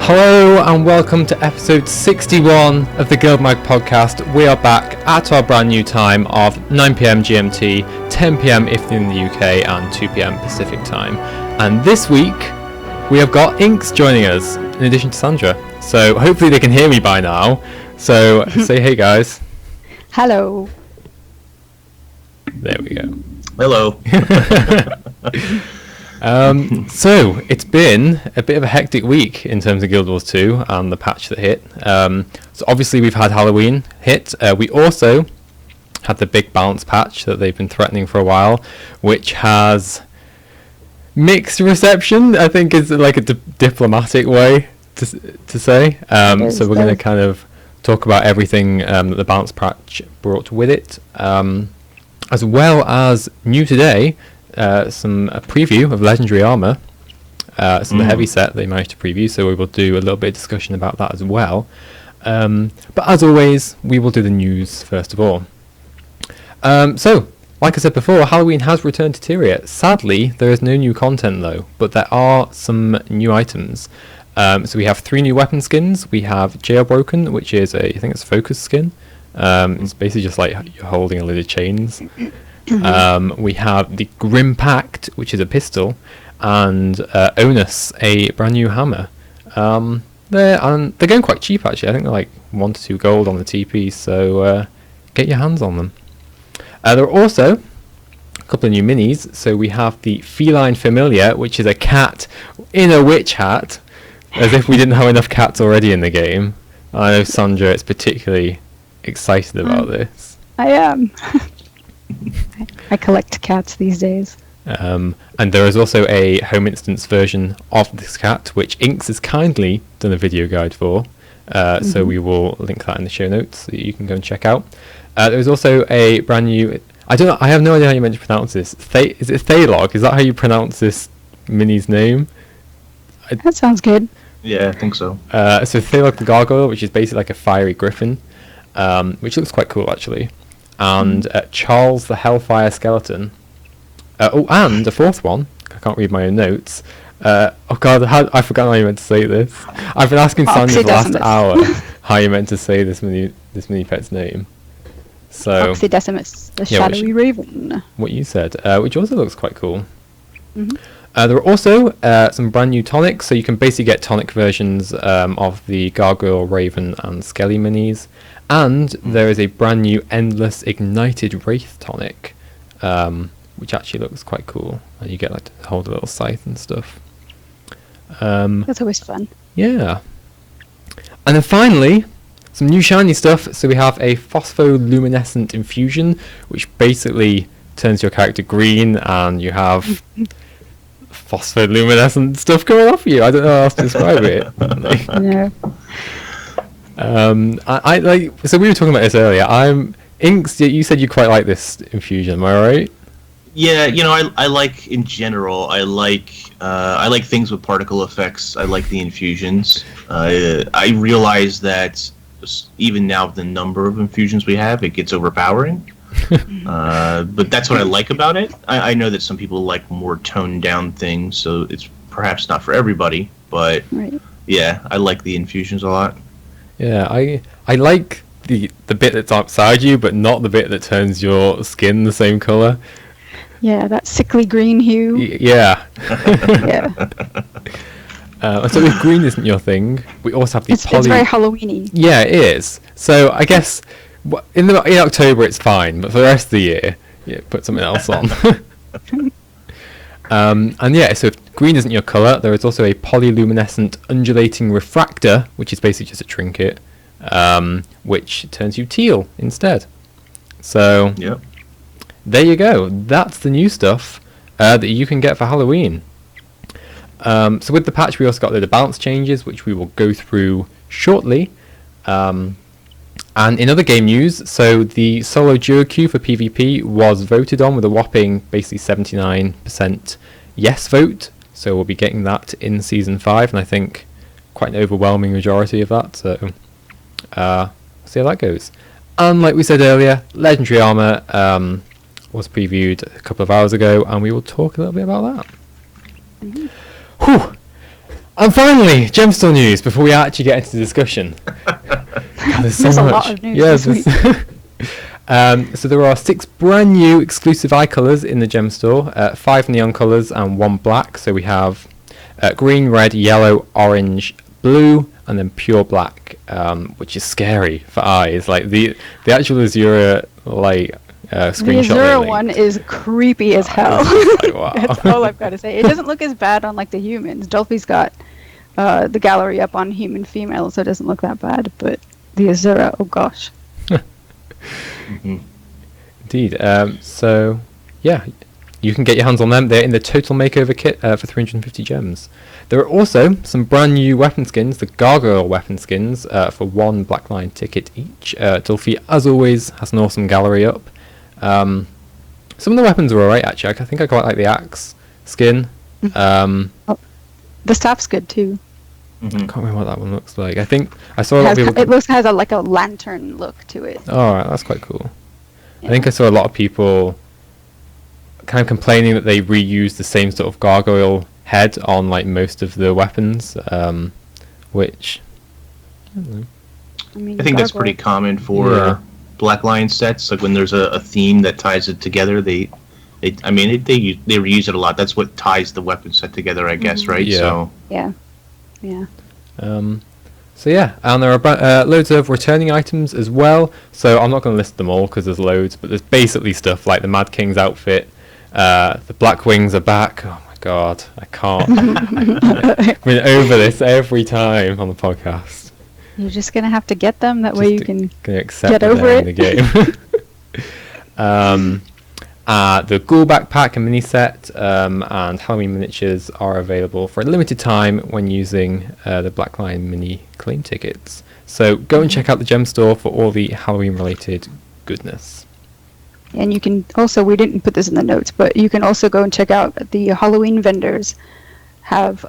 Hello and welcome to episode 61 of the GuildMag podcast. We are back at our brand new time of 9pm GMT, 10pm if in the UK and 2pm Pacific time. And this week we have got Inks joining us in addition to Sandra. So hopefully they can hear me by now. So say hey guys. Hello. There we go. Hello. So it's been a bit of a hectic week in terms of Guild Wars 2 and the patch that hit. So obviously we've had Halloween hit. We also had the big balance patch that they've been threatening for a while, which has mixed reception, I think is like a diplomatic way to say. So we're going to kind of talk about everything that the balance patch brought with it, as well as new today. A preview of Legendary Armor, the heavy set they managed to preview, so we will do a little bit of discussion about that as well. But as always, we will do the news first of all. So, like I said before, Halloween has returned to Tyria. Sadly, there is no new content though, but there are some new items. So we have 3 new weapon skins. We have Jailbroken, which is I think it's a focus skin. It's basically just like you're holding a lid of chains. We have the Grim Pact, which is a pistol, and Onus, a brand new hammer. They're going quite cheap actually. I think they're like 1 to 2 gold on the TP, so get your hands on them. There are also a couple of new minis. So we have the Feline Familiar, which is a cat in a witch hat, as if we didn't have enough cats already in the game. I know Sandra is particularly excited about this. I am. I collect cats these days. And there is also a home instance version of this cat, which Inks has kindly done a video guide for. So we will link that in the show notes so you can go and check out. There's also a brand new... I have no idea how you're meant to pronounce this. Is it Thailog? Is that how you pronounce this mini's name? That sounds good. Yeah, I think so. So Thailog the Gargoyle, which is basically like a fiery griffin, which looks quite cool actually. And Charles the Hellfire Skeleton. And a 4th one. I can't read my own notes. Oh god, I forgot how you meant to say this. I've been asking Sandra for the last hour how you meant to say this mini pet's name. So Oxydecimus, the shadowy raven. What you said, which also looks quite cool. There are also some brand new tonics, so you can basically get tonic versions of the Gargoyle, Raven, and Skelly minis. And there is a brand new Endless Ignited Wraith tonic, which actually looks quite cool. And you get like to hold a little scythe and stuff. That's always fun. Yeah. And then finally, some new shiny stuff. So we have a Phospholuminescent Infusion, which basically turns your character green, and you have phospholuminescent stuff coming off you. I don't know how else to describe it. No. I like. So we were talking about this earlier. Inks. You said you quite like this infusion. Am I right? Yeah, I like in general. I like things with particle effects. I like the infusions. I realize that even now, the number of infusions we have, it gets overpowering. But that's what I like about it. I know that some people like more toned down things, so it's perhaps not for everybody. But yeah, I like the infusions a lot. Yeah, I like the bit that's outside you, but not the bit that turns your skin the same colour. Yeah, that sickly green hue. Yeah. Yeah. So if green isn't your thing, we also have the It's very Halloweeny. Yeah, it is. So I guess in October it's fine, but for the rest of the year, put something else on. And yeah, so if green isn't your colour, there is also a Polyluminescent Undulating Refractor, which is basically just a trinket, which turns you teal instead. So there you go. That's the new stuff that you can get for Halloween. So with the patch, we also got the balance changes, which we will go through shortly. And in other game news, so the solo duo queue for PvP was voted on with a whopping basically 79% yes vote. So we'll be getting that in Season 5, and I think quite an overwhelming majority of that. So we'll see how that goes. And like we said earlier, Legendary Armor was previewed a couple of hours ago, and we will talk a little bit about that. Whew. And finally, Gemstore news before we actually get into the discussion. God, there's so There's a much. lot of news Yeah, this so there are 6 brand new exclusive eye colours in the Gemstore, 5 neon colours and 1 black. So we have green, red, yellow, orange, blue, and then pure black, which is scary for eyes. Like the actual Azura The screenshot. Azura one is creepy as hell. Like, wow. That's all I've got to say. It doesn't look as bad on like the humans. Dolphy's got the gallery up on human female, so it doesn't look that bad. But the Azura, oh gosh. Indeed. So yeah, you can get your hands on them. They're in the Total Makeover kit for 350 gems. There are also some brand new weapon skins, the Gargoyle weapon skins, for 1 Black Line ticket each. Dolphy, as always, has an awesome gallery up. Some of the weapons are alright, actually. I think I quite like the axe skin. The staff's good too. I can't remember what that one looks like. I think I saw a lot of people... It has like a lantern look to it. Oh, alright, that's quite cool. Yeah. I think I saw a lot of people kind of complaining that they reused the same sort of gargoyle head on like most of the weapons, which I think that's pretty common for Black Lion sets. Like when there's a theme that ties it together, they reuse it a lot. That's what ties the weapon set together, I guess, right? Yeah. So yeah. So yeah, and there are loads of returning items as well. So I'm not going to list them all because there's loads, but there's basically stuff like the Mad King's outfit. The Black Wings are back. Oh my god, I can't. I've been over this every time on the podcast. You're just gonna have to get them. That way you can accept get over it. In the game. The Ghoul backpack and mini set and Halloween miniatures are available for a limited time when using the Black Lion mini claim tickets. So go and check out the Gem Store for all the Halloween related goodness. And you can also, we didn't put this in the notes, but you can also go and check out the Halloween vendors have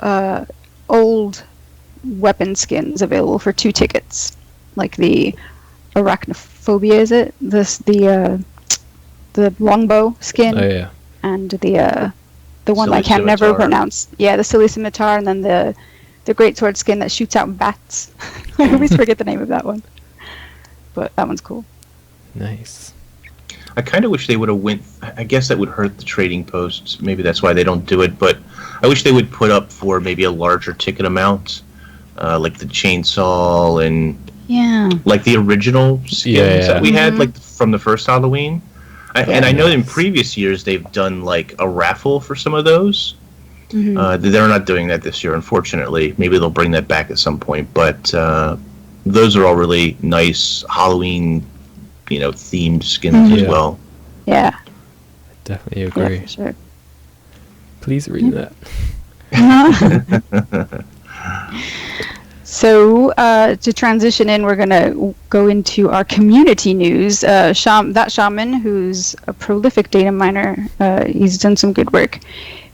old weapon skins available for 2 tickets, like the Arachnophobia, is it? The longbow skin. Oh yeah. And the one Silly I can never Scimitar. pronounce. Yeah, the Silly Scimitar, and then the greatsword skin that shoots out bats. I always forget the name of that one. But that one's cool. Nice. I kind of wish they would have went. I guess that would hurt the trading posts. Maybe that's why they don't do it. But I wish they would put up for maybe a larger ticket amount, like the chainsaw and like the original skins that we had, like from the first Halloween. And I know in previous years they've done like a raffle for some of those. They're not doing that this year, unfortunately. Maybe they'll bring that back at some point. But those are all really nice Halloween, themed skins as well. Yeah. Definitely agree. Yeah, for sure. Please read that. So to transition in, we're going to go into our community news. That shaman, who's a prolific data miner, he's done some good work.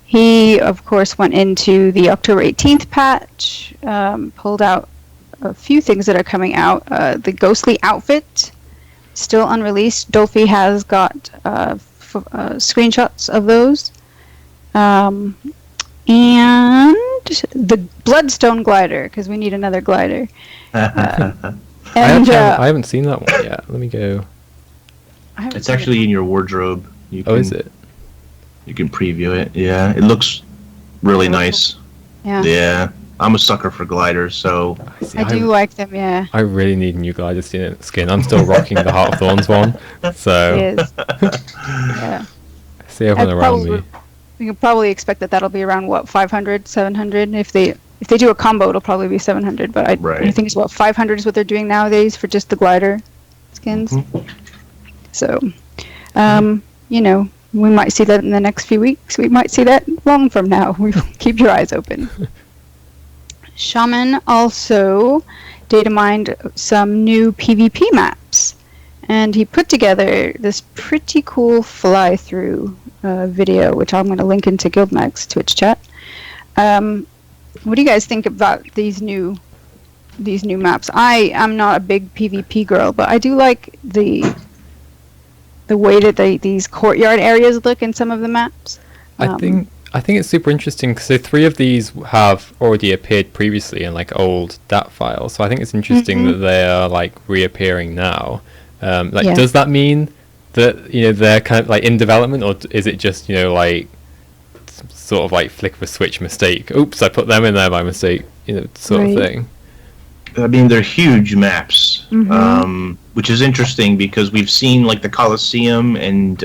He, of course, went into the October 18th patch, pulled out a few things that are coming out. The Ghostly outfit, still unreleased. Dolphy has got screenshots of those. And the Bloodstone glider, because we need another glider. I haven't seen that one yet. Let me go. It's actually in your wardrobe. Is it? You can preview it. Yeah, it looks really nice. Yeah. I'm a sucker for gliders, so... I do like them, yeah. I really need a new glider skin. I'm still rocking the Heart of Thorns one, so... It is. Yeah. I see everyone around me. You can probably expect that'll be around, 500, 700? If they do a combo, it'll probably be 700, but I think it's 500 is what they're doing nowadays for just the glider skins. So, we might see that in the next few weeks. We might see that long from now. Keep your eyes open. Shaman also data mined some new PvP maps, and he put together this pretty cool fly-through video, which I'm going to link into GuildMag's Twitch chat. What do you guys think about these new maps? I am not a big PvP girl, but I do like the way that these courtyard areas look in some of the maps. I think I think it's super interesting because 3 of these have already appeared previously in like old DAT files. So I think it's interesting that they are like reappearing now. Does that mean that they're kind of like in development, or is it just like sort of like flick of a switch mistake? Oops, I put them in there by mistake, sort of thing. I mean, they're huge maps, which is interesting because we've seen like the Colosseum and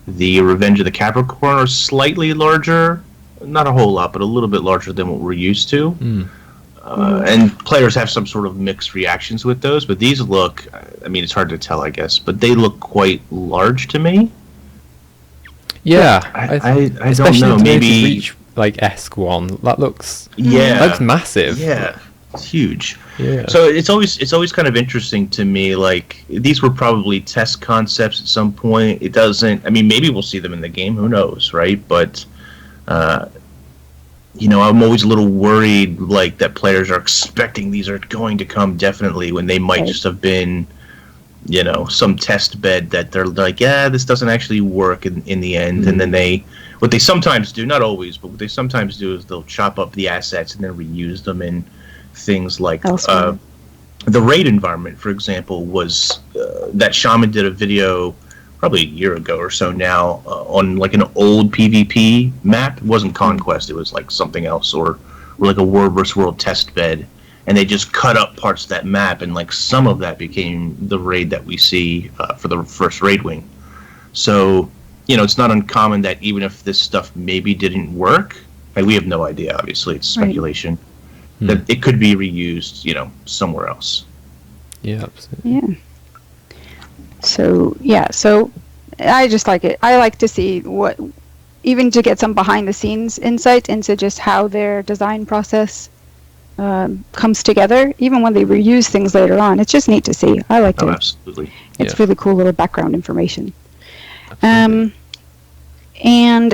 the Revenge of the Capricorn are slightly larger, not a whole lot, but a little bit larger than what we're used to. And players have some sort of mixed reactions with those, but these look, I mean, it's hard to tell, I guess, but they look quite large to me. Yeah, I don't know, maybe reach like ESC1, that looks massive. Yeah, it's huge. Yeah. So it's always kind of interesting to me. Like, these were probably test concepts at some point. It doesn't. I mean, maybe we'll see them in the game. Who knows, right? But I'm always a little worried, like that players are expecting these are going to come definitely when they might just have been, some test bed that they're like, yeah, this doesn't actually work in the end, and then what they sometimes do, not always, but what they sometimes do is they'll chop up the assets and then reuse them in things like the raid environment, for example, was that Shaman did a video probably a year ago or so now on like an old PvP map. It wasn't Conquest, it was like something else, or like a World vs. World test bed, and they just cut up parts of that map, and like some of that became the raid that we see for the first raid wing. So it's not uncommon that even if this stuff maybe didn't work, like, we have no idea, obviously it's speculation, that it could be reused, somewhere else. Yeah, absolutely. Yeah. So I just like it. I like to see even to get some behind the scenes insight into just how their design process comes together, even when they reuse things later on. It's just neat to see. I like it. Absolutely. It's really cool little background information. And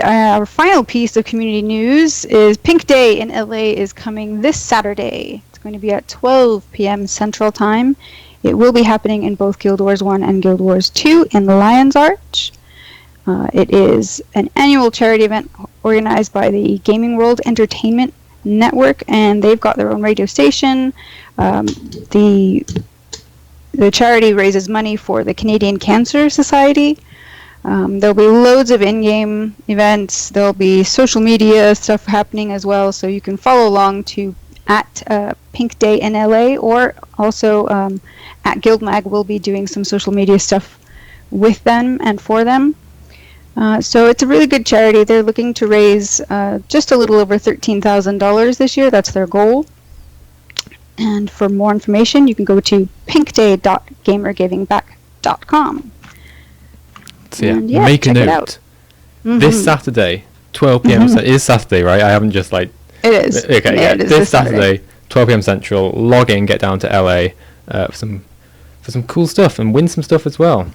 our final piece of community news is Pink Day in LA is coming this Saturday. It's going to be at 12 p.m. Central Time. It will be happening in both Guild Wars 1 and Guild Wars 2 in the Lion's Arch. It is an annual charity event organized by the Gaming World Entertainment Network, and they've got their own radio station. The charity raises money for the Canadian Cancer Society. There'll be loads of in-game events. There'll be social media stuff happening as well, so you can follow along at Pink Day in LA, or also at GuildMag. We'll be doing some social media stuff with them and for them. So it's a really good charity. They're looking to raise just a little over $13,000 this year. That's their goal. And for more information, you can go to pinkday.gamergivingback.com. So make a note. This Saturday, 12 p.m. It is Saturday, right? I haven't just like... It is. Okay, yeah. This Saturday, 12 p.m. Central, log in, get down to LA for some cool stuff, and win some stuff as well.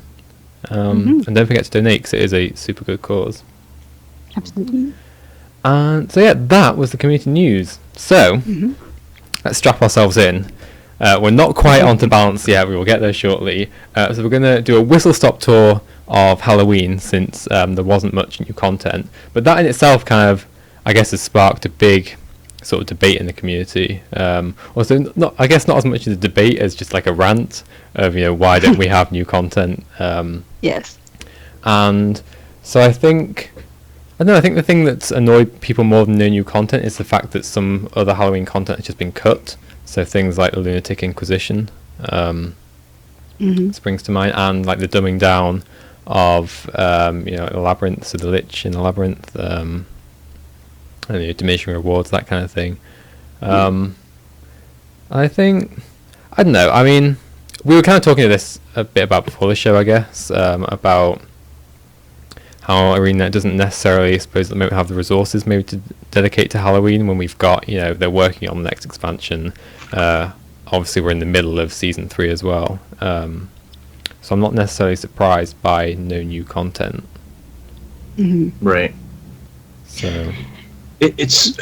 And don't forget to donate, because it is a super good cause. Absolutely. And so that was the community news. So let's strap ourselves in. We're not quite onto balance yet. We will get there shortly. So we're going to do a whistle-stop tour of Halloween, since there wasn't much new content. But that in itself kind of, I guess, has sparked a big sort of debate in the community. Also, not as much as a debate as just like a rant of, why don't we have new content? Yes. And so I think the thing that's annoyed people more than no new content is the fact that some other Halloween content has just been cut. So things like the Lunatic Inquisition springs to mind, and like the dumbing down of the Labyrinth, so the Lich in the Labyrinth, and diminishing rewards, that kind of thing. I don't know. I mean, we were kind of talking to this a bit about before the show, I guess, about how ArenaNet doesn't necessarily, I suppose, at the moment have the resources maybe to dedicate to Halloween when we've got, they're working on the next expansion. Obviously, we're in the middle of Season 3 as well. So I'm not necessarily surprised by no new content. Right. So it's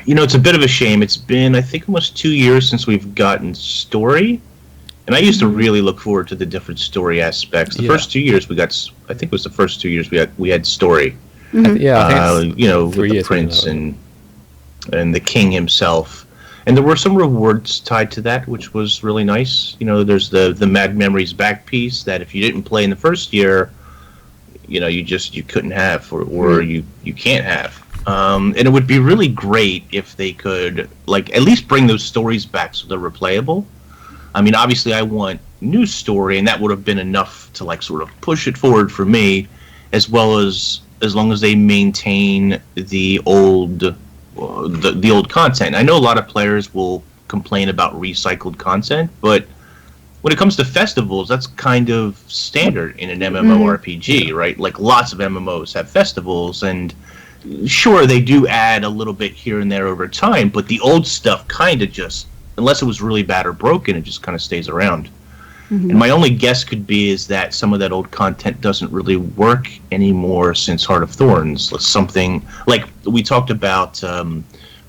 it's a bit of a shame. It's been, I think, almost 2 years since we've gotten story, and I used to really look forward to the different story aspects. The first 2 years we got, I think it was the first 2 years we had story, I think you know, with 3 the years prince ago. and the king himself. And there were some rewards tied to that, which was really nice. You know, there's the Mad Memories back piece that if you didn't play in the first year, you know, you couldn't have, or you can't have. And it would be really great if they could, like, at least bring those stories back so they're replayable. I mean, obviously I want new story, and that would have been enough to, like, sort of push it forward for me, as well as long as they maintain the old content. I know a lot of players will complain about recycled content, but when it comes to festivals, that's kind of standard in an MMORPG, right? Like, lots of MMOs have festivals, and sure, they do add a little bit here and there over time, but the old stuff kind of just, unless it was really bad or broken, it just kind of stays around. And my only guess could be is that some of that old content doesn't really work anymore since Heart of Thorns. Something like we talked about,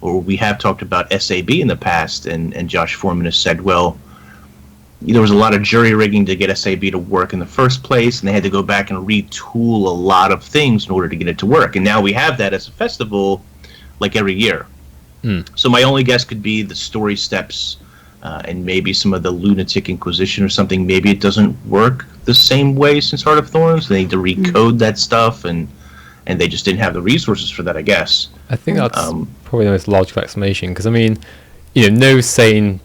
or we have talked about SAB in the past, and Josh Foreman has said, well, there was a lot of jury rigging to get SAB to work in the first place, and they had to go back and retool a lot of things in order to get it to work. And now we have that as a festival, like every year. So my only guess could be the story steps, and maybe some of the Lunatic Inquisition or something. Maybe it doesn't work the same way since Heart of Thorns. They need to recode that stuff, and they just didn't have the resources for that, I guess. I think that's probably the most logical explanation, because, I mean, you know, no sane,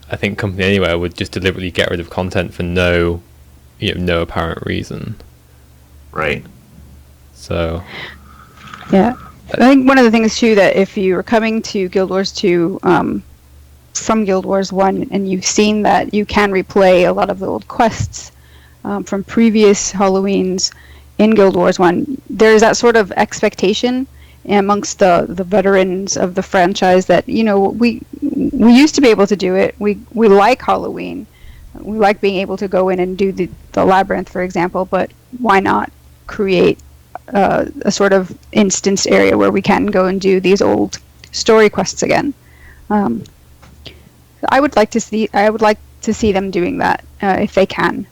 I think, company anywhere would just deliberately get rid of content for no apparent reason. Right. So. Yeah. I think one of the things, too, that if you are coming to Guild Wars 2 from Guild Wars 1, and you've seen that you can replay a lot of the old quests from previous Halloweens in Guild Wars 1, there's that sort of expectation amongst the veterans of the franchise that, you know, we used to be able to do it. We like Halloween. We like being able to go in and do the labyrinth, for example, but why not create a sort of instanced area where we can go and do these old story quests again? I would like to see them doing that if they can.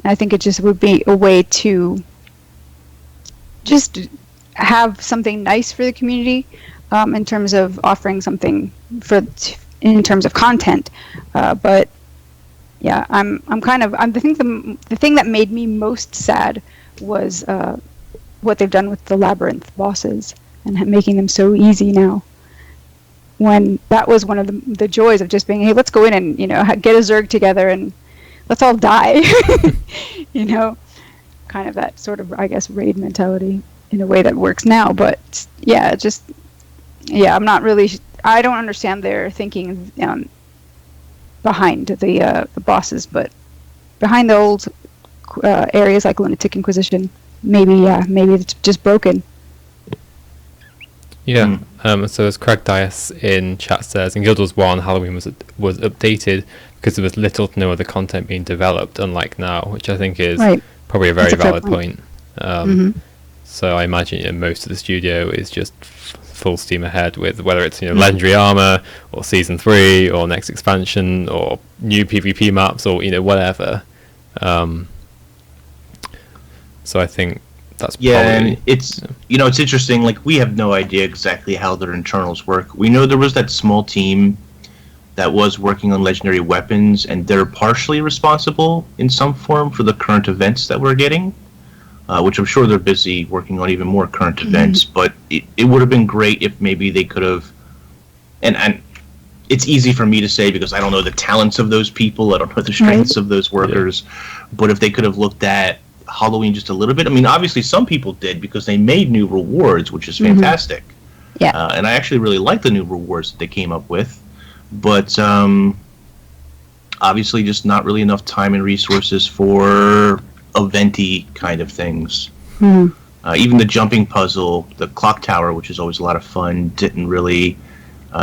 I think it just would be a way to just have something nice for the community in terms of offering something in terms of content. But yeah, I think the thing that made me most sad was what they've done with the labyrinth bosses and making them so easy now. When that was one of the joys of just being, hey, let's go in and, you know, get a Zerg together and let's all die. You know, kind of that sort of, I guess, raid mentality in a way that works now. But yeah, I'm not really, I don't understand their thinking behind the bosses, but behind the old areas like Lunatic Inquisition, maybe it's just broken. Yeah. So as Craig Dias in chat says, in Guild Wars 1, Halloween was updated because there was little to no other content being developed, unlike now, which I think is probably a very valid point. So I imagine most of the studio is just full steam ahead with whether it's legendary armor or season 3 or next expansion or new PvP maps or whatever. So I think that's probably, and it's it's interesting. Like, we have no idea exactly how their internals work. We know there was that small team that was working on legendary weapons, and they're partially responsible in some form for the current events that we're getting, which I'm sure they're busy working on even more current events. But it would have been great if maybe they could have, and it's easy for me to say because I don't know the talents of those people, I don't know the strengths of those workers, but if they could have looked at Halloween just a little bit. I mean, obviously some people did because they made new rewards, which is fantastic. And I actually really like the new rewards that they came up with, but obviously just not really enough time and resources for eventy kind of things. Even the jumping puzzle, the clock tower, which is always a lot of fun, didn't really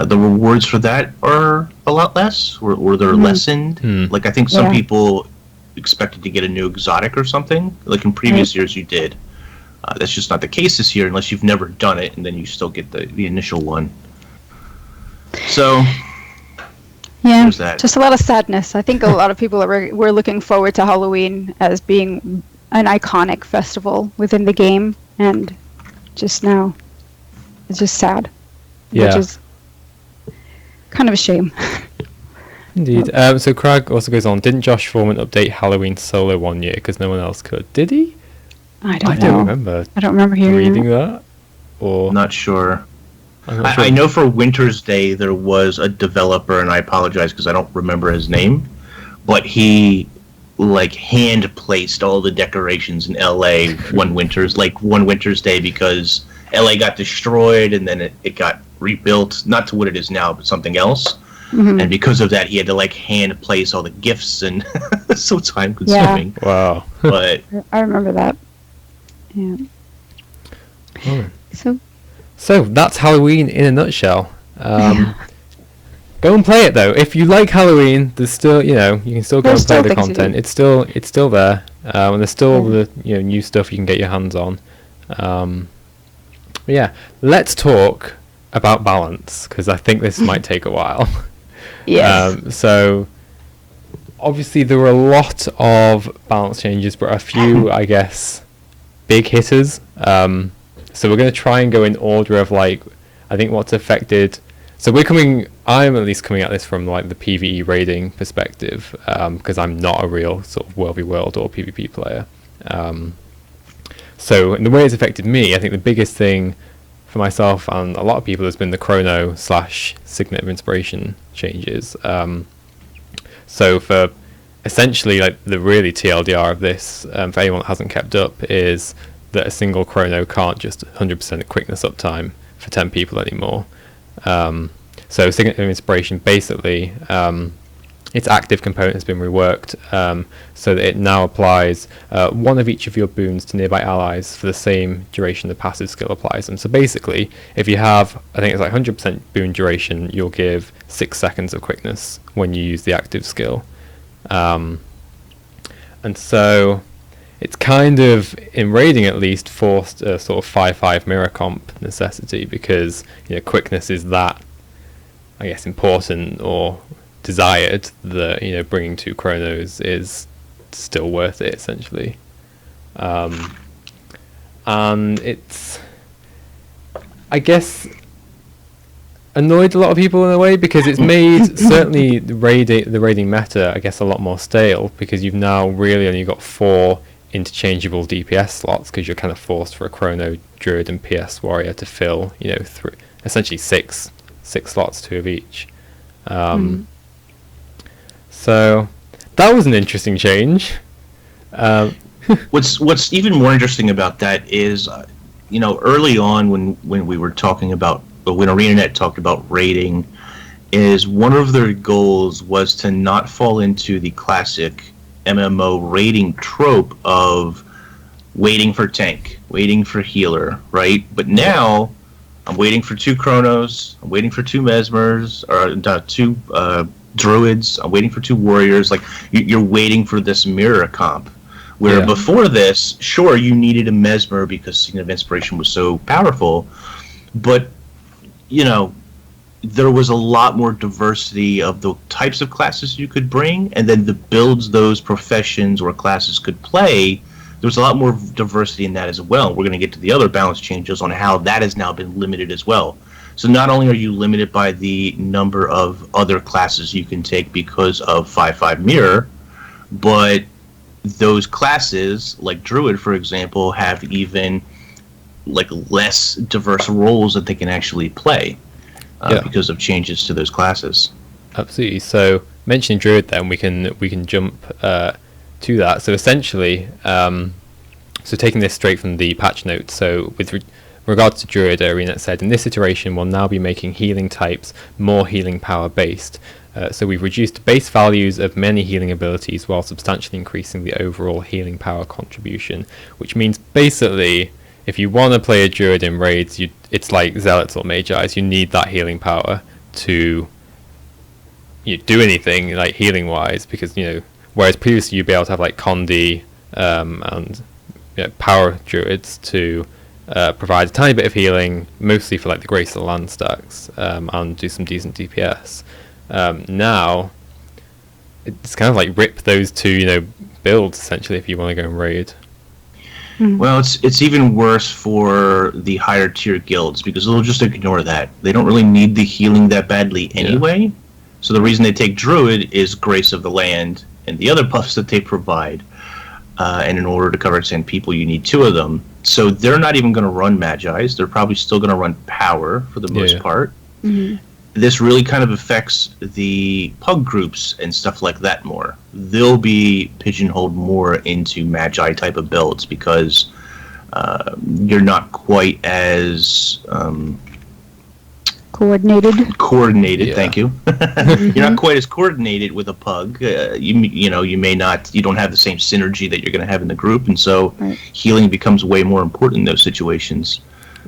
the rewards for that are a lot less, or they're lessened. Like, I think some people expected to get a new exotic or something, like in previous years you did. That's just not the case this year unless you've never done it, and then you still get the initial one. So yeah, just a lot of sadness. I think a lot of people were looking forward to Halloween as being an iconic festival within the game, and just now it's just sad, Yeah. which is kind of a shame. Indeed. So Crag also goes on, didn't Josh Foreman update Halloween solo one year because no one else could? Did he? I don't don't know. remember I don't remember hearing reading that. that. Or Not sure. I'm not sure. I know for Winter's Day there was a developer, and I apologize because I don't remember his name, but he like hand placed all the decorations in LA one Winter's Day because LA got destroyed and then it got rebuilt, not to what it is now, but something else. Mhm. And because of that, he had to like hand place all the gifts, and so time consuming. Wow. But I remember that. Yeah. Oh. So that's Halloween in a nutshell. yeah. Go and play it though. If you like Halloween, there's still, you can still go There's and play still the things to content. do. It's still there, and there's still Yeah. the new stuff you can get your hands on. But yeah, let's talk about balance because I think this might take a while. Yes. So obviously there were a lot of balance changes, but a few, I guess, big hitters. So we're going to try and go in order of like, I think what's affected. So I'm at least coming at this from like the PvE raiding perspective, because I'm not a real sort of World v World or PvP player. So in the way it's affected me, I think the biggest thing for myself and a lot of people has been the Chrono / Signet of Inspiration changes. So for essentially like the really TLDR of this, for anyone that hasn't kept up, is that a single Chrono can't just 100% quickness uptime for 10 people anymore. So Signet of Inspiration, basically, its active component has been reworked so that it now applies one of each of your boons to nearby allies for the same duration the passive skill applies them. So basically, if you have, I think it's like 100% boon duration, you'll give 6 seconds of quickness when you use the active skill. And so it's kind of, in raiding at least, forced a sort of 5-5 mirror comp necessity because quickness is that, I guess, important or desired that bringing 2 Chronos is still worth it essentially. And it's, I guess, annoyed a lot of people in a way because it's made certainly the raiding meta, I guess, a lot more stale because you've now really only got 4 interchangeable DPS slots because you're kind of forced for a Chrono, Druid and PS Warrior to fill essentially 6 slots, 2 of each. So that was an interesting change. What's even more interesting about that is, early on when we were talking about, when ArenaNet talked about raiding, is one of their goals was to not fall into the classic MMO raiding trope of waiting for tank, waiting for healer, right? But now I'm waiting for 2 Chronos, I'm waiting for 2 Mesmers, or 2 Druids, I'm waiting for 2 Warriors. Like, you're waiting for this mirror comp. Where before this, sure, you needed a Mesmer because Signet of Inspiration was so powerful, but, there was a lot more diversity of the types of classes you could bring, and then the builds those professions or classes could play. There was a lot more diversity in that as well. We're going to get to the other balance changes on how that has now been limited as well. So not only are you limited by the number of other classes you can take because of 5-5 mirror, but those classes, like Druid, for example, have even like less diverse roles that they can actually play because of changes to those classes. Absolutely. So mentioning Druid, then we can jump to that. So essentially, so taking this straight from the patch notes. So with regards to Druid, ArenaNet said, in this iteration, we'll now be making healing types more healing power based. So we've reduced base values of many healing abilities while substantially increasing the overall healing power contribution, which means basically, if you want to play a Druid in raids, it's like Zealots or Magi's. You need that healing power to do anything like healing wise, because whereas previously you'd be able to have like Condi and power Druids to provide a tiny bit of healing, mostly for like the Grace of the Land stacks, and do some decent DPS. Now it's kind of like rip those 2 builds essentially if you want to go and raid. Well, it's even worse for the higher tier guilds because they'll just ignore that. They don't really need the healing that badly anyway. Yeah. So the reason they take Druid is Grace of the Land and the other buffs that they provide. And in order to cover 10 people, you need 2 of them. So they're not even going to run Magi's. They're probably still going to run Power for the most part. This really kind of affects the pug groups and stuff like that more. They'll be pigeonholed more into Magi type of builds because you're not quite as coordinated. Thank you. You're not quite as coordinated with a pug. You don't have the same synergy that you're going to have in the group, and so healing becomes way more important in those situations.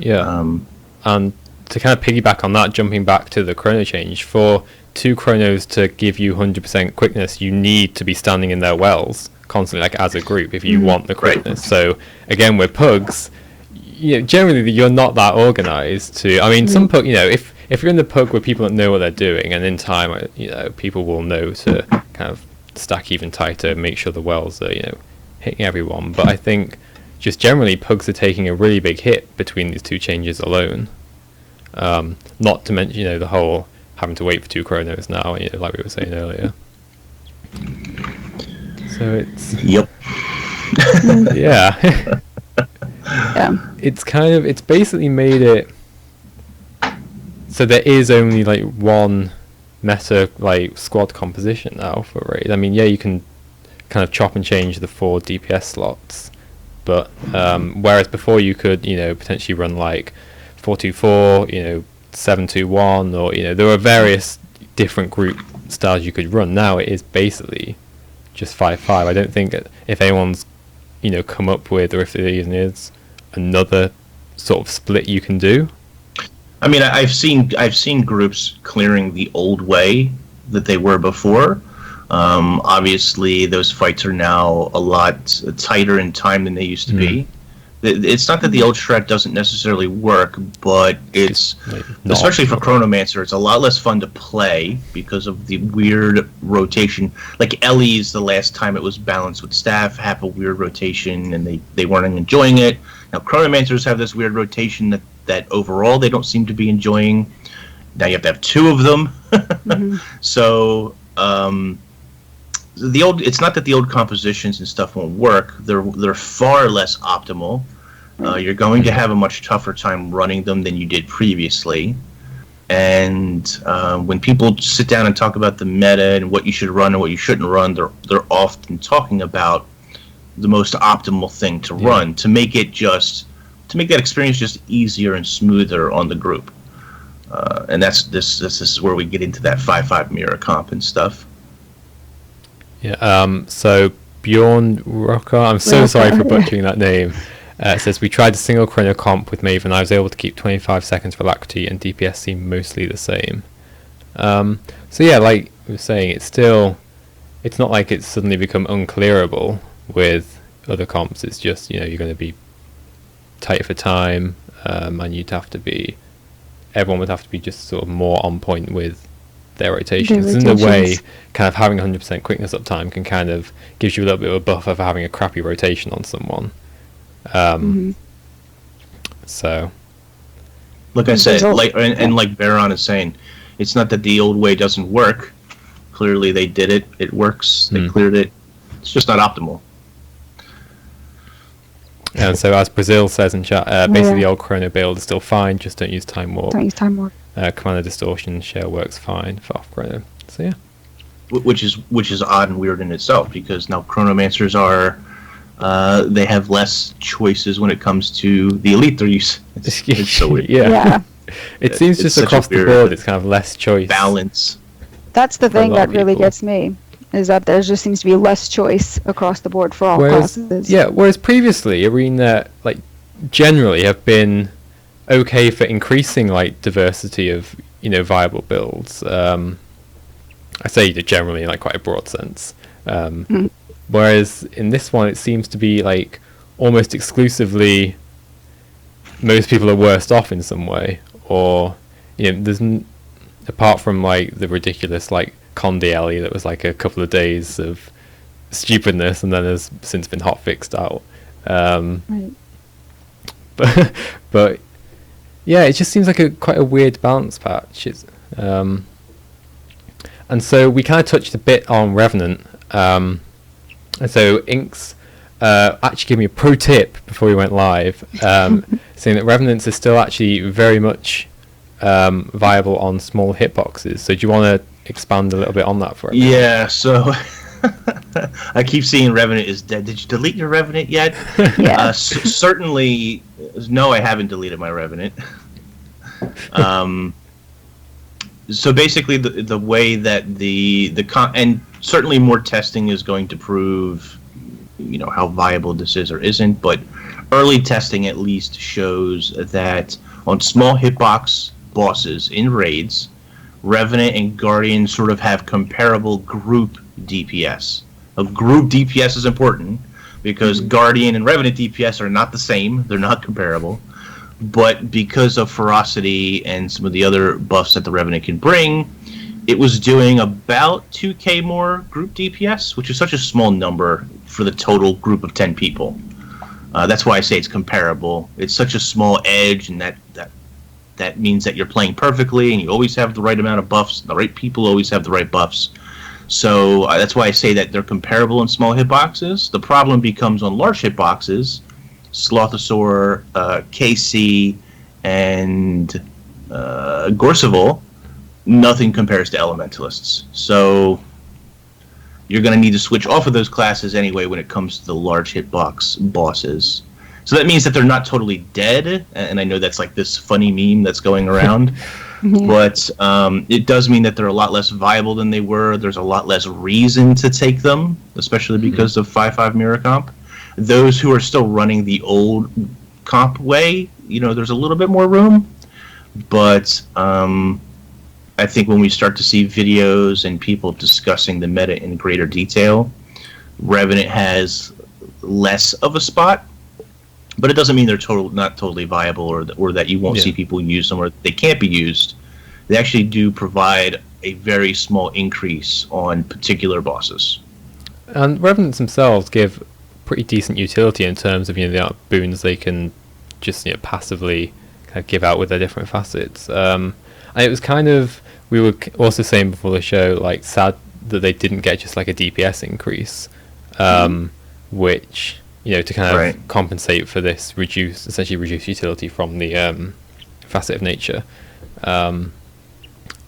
And to kind of piggyback on that, jumping back to the chrono change, for 2 chronos to give you 100% quickness, you need to be standing in their wells constantly, like as a group, if you want the quickness. So again, with pugs, generally you're not that organized to. I mean, some pug, if you're in the pug with people that know what they're doing, and in time, people will know to kind of stack even tighter, make sure the wells are, hitting everyone. But I think just generally, pugs are taking a really big hit between these 2 changes alone. Not to mention, the whole having to wait for 2 chronos now, like we were saying earlier. So it's yeah. It's basically made it so there is only like one meta like squad composition now for raid. I mean, you can kind of chop and change the 4 DPS slots, but whereas before you could potentially run like 4-2-4, 7-2-1, or there were various different group styles you could run. Now it is basically just 5-5. I don't think if anyone's come up with, or if there even is, another sort of split you can do. I mean, I've seen groups clearing the old way that they were before. Obviously, those fights are now a lot tighter in time than they used to be. It's not that the old strat doesn't necessarily work, but it's especially for Chronomancer, it's a lot less fun to play because of the weird rotation. Like Ellie's, the last time it was balanced with staff, have a weird rotation, and they weren't enjoying it. Now Chronomancers have this weird rotation that overall they don't seem to be enjoying. Now you have to have 2 of them. So it's not that the old compositions and stuff won't work. They're far less optimal. You're going to have a much tougher time running them than you did previously. And when people sit down and talk about the meta and what you should run and what you shouldn't run, they're often talking about the most optimal thing to run to make that experience just easier and smoother on the group. And this is where we get into that 5-5 mirror comp and stuff. So Bjorn Rocker, I'm so sorry for butchering that name, says, we tried a single chrono comp with Maven. I was able to keep 25 seconds for alacrity and DPS seemed mostly the same. Like we were saying, it's not like it's suddenly become unclearable with other comps. It's just, you're going to be tight for time, and everyone would have to be just sort of more on point with their rotations. In a way, kind of having 100% quickness uptime can kind of gives you a little bit of a buffer for having a crappy rotation on someone. So, like I said, like Baron is saying, it's not that the old way doesn't work. Clearly, they did it. It works. They cleared it. It's just not optimal. And so, as Brazil says in chat, basically the old Chrono build is still fine. Just don't use Time Warp. Commander Distortion share works fine for off Chrono. So yeah, which is odd and weird in itself because now Chronomancers are they have less choices when it comes to the elite they're using. It's so weird. It seems just across the board it's kind of less choice. Balance. That's the thing that really gets me, is that there just seems to be less choice across the board for all classes. Yeah, whereas previously Arena generally have been okay for increasing diversity of viable builds. I say generally in quite a broad sense. Whereas in this one it seems to be almost exclusively most people are worst off in some way, or there's apart from the ridiculous Conde Ellie that was a couple of days of stupidness and then has since been hot fixed out. Right. But yeah, it just seems like quite a weird balance patch. And so we kind of touched a bit on Revenant. And so Inks actually gave me a pro tip before we went live, saying that Revenants are still actually very much viable on small hitboxes. So do you want to expand a little bit on that for everyone? Yeah, so I keep seeing Revenant is dead. Did you delete your Revenant yet? Yeah. Certainly, no, I haven't deleted my Revenant. So basically, the way that and certainly more testing is going to prove, how viable this is or isn't. But early testing at least shows that on small hitbox bosses in raids, Revenant and Guardian sort of have comparable group DPS. A group DPS is important because Guardian and Revenant DPS are not the same. They're not comparable. But because of Ferocity and some of the other buffs that the Revenant can bring, it was doing about 2k more group DPS, which is such a small number for the total group of 10 people. That's why I say it's comparable. It's such a small edge, and that means that you're playing perfectly, and you always have the right amount of buffs. The right people always have the right buffs. So that's why I say that they're comparable in small hitboxes. The problem becomes on large hitboxes. Slothosaur, KC, and Gorseval, nothing compares to Elementalists. So you're going to need to switch off of those classes anyway when it comes to the large hitbox bosses. So that means that they're not totally dead, and I know that's like this funny meme that's going around, but it does mean that they're a lot less viable than they were. There's a lot less reason to take them, especially because of 5/5 mirror comp. Those who are still running the old comp way, there's a little bit more room. But I think when we start to see videos and people discussing the meta in greater detail, Revenant has less of a spot. But it doesn't mean they're not totally viable, or that you won't see people use them, or they can't be used. They actually do provide a very small increase on particular bosses. And Revenants themselves give pretty decent utility in terms of the boons they can just passively kind of give out with their different facets. And it was kind of, we were also saying before the show, like, sad that they didn't get just like a DPS increase, which to kind of compensate for this essentially reduced utility from the facet of nature.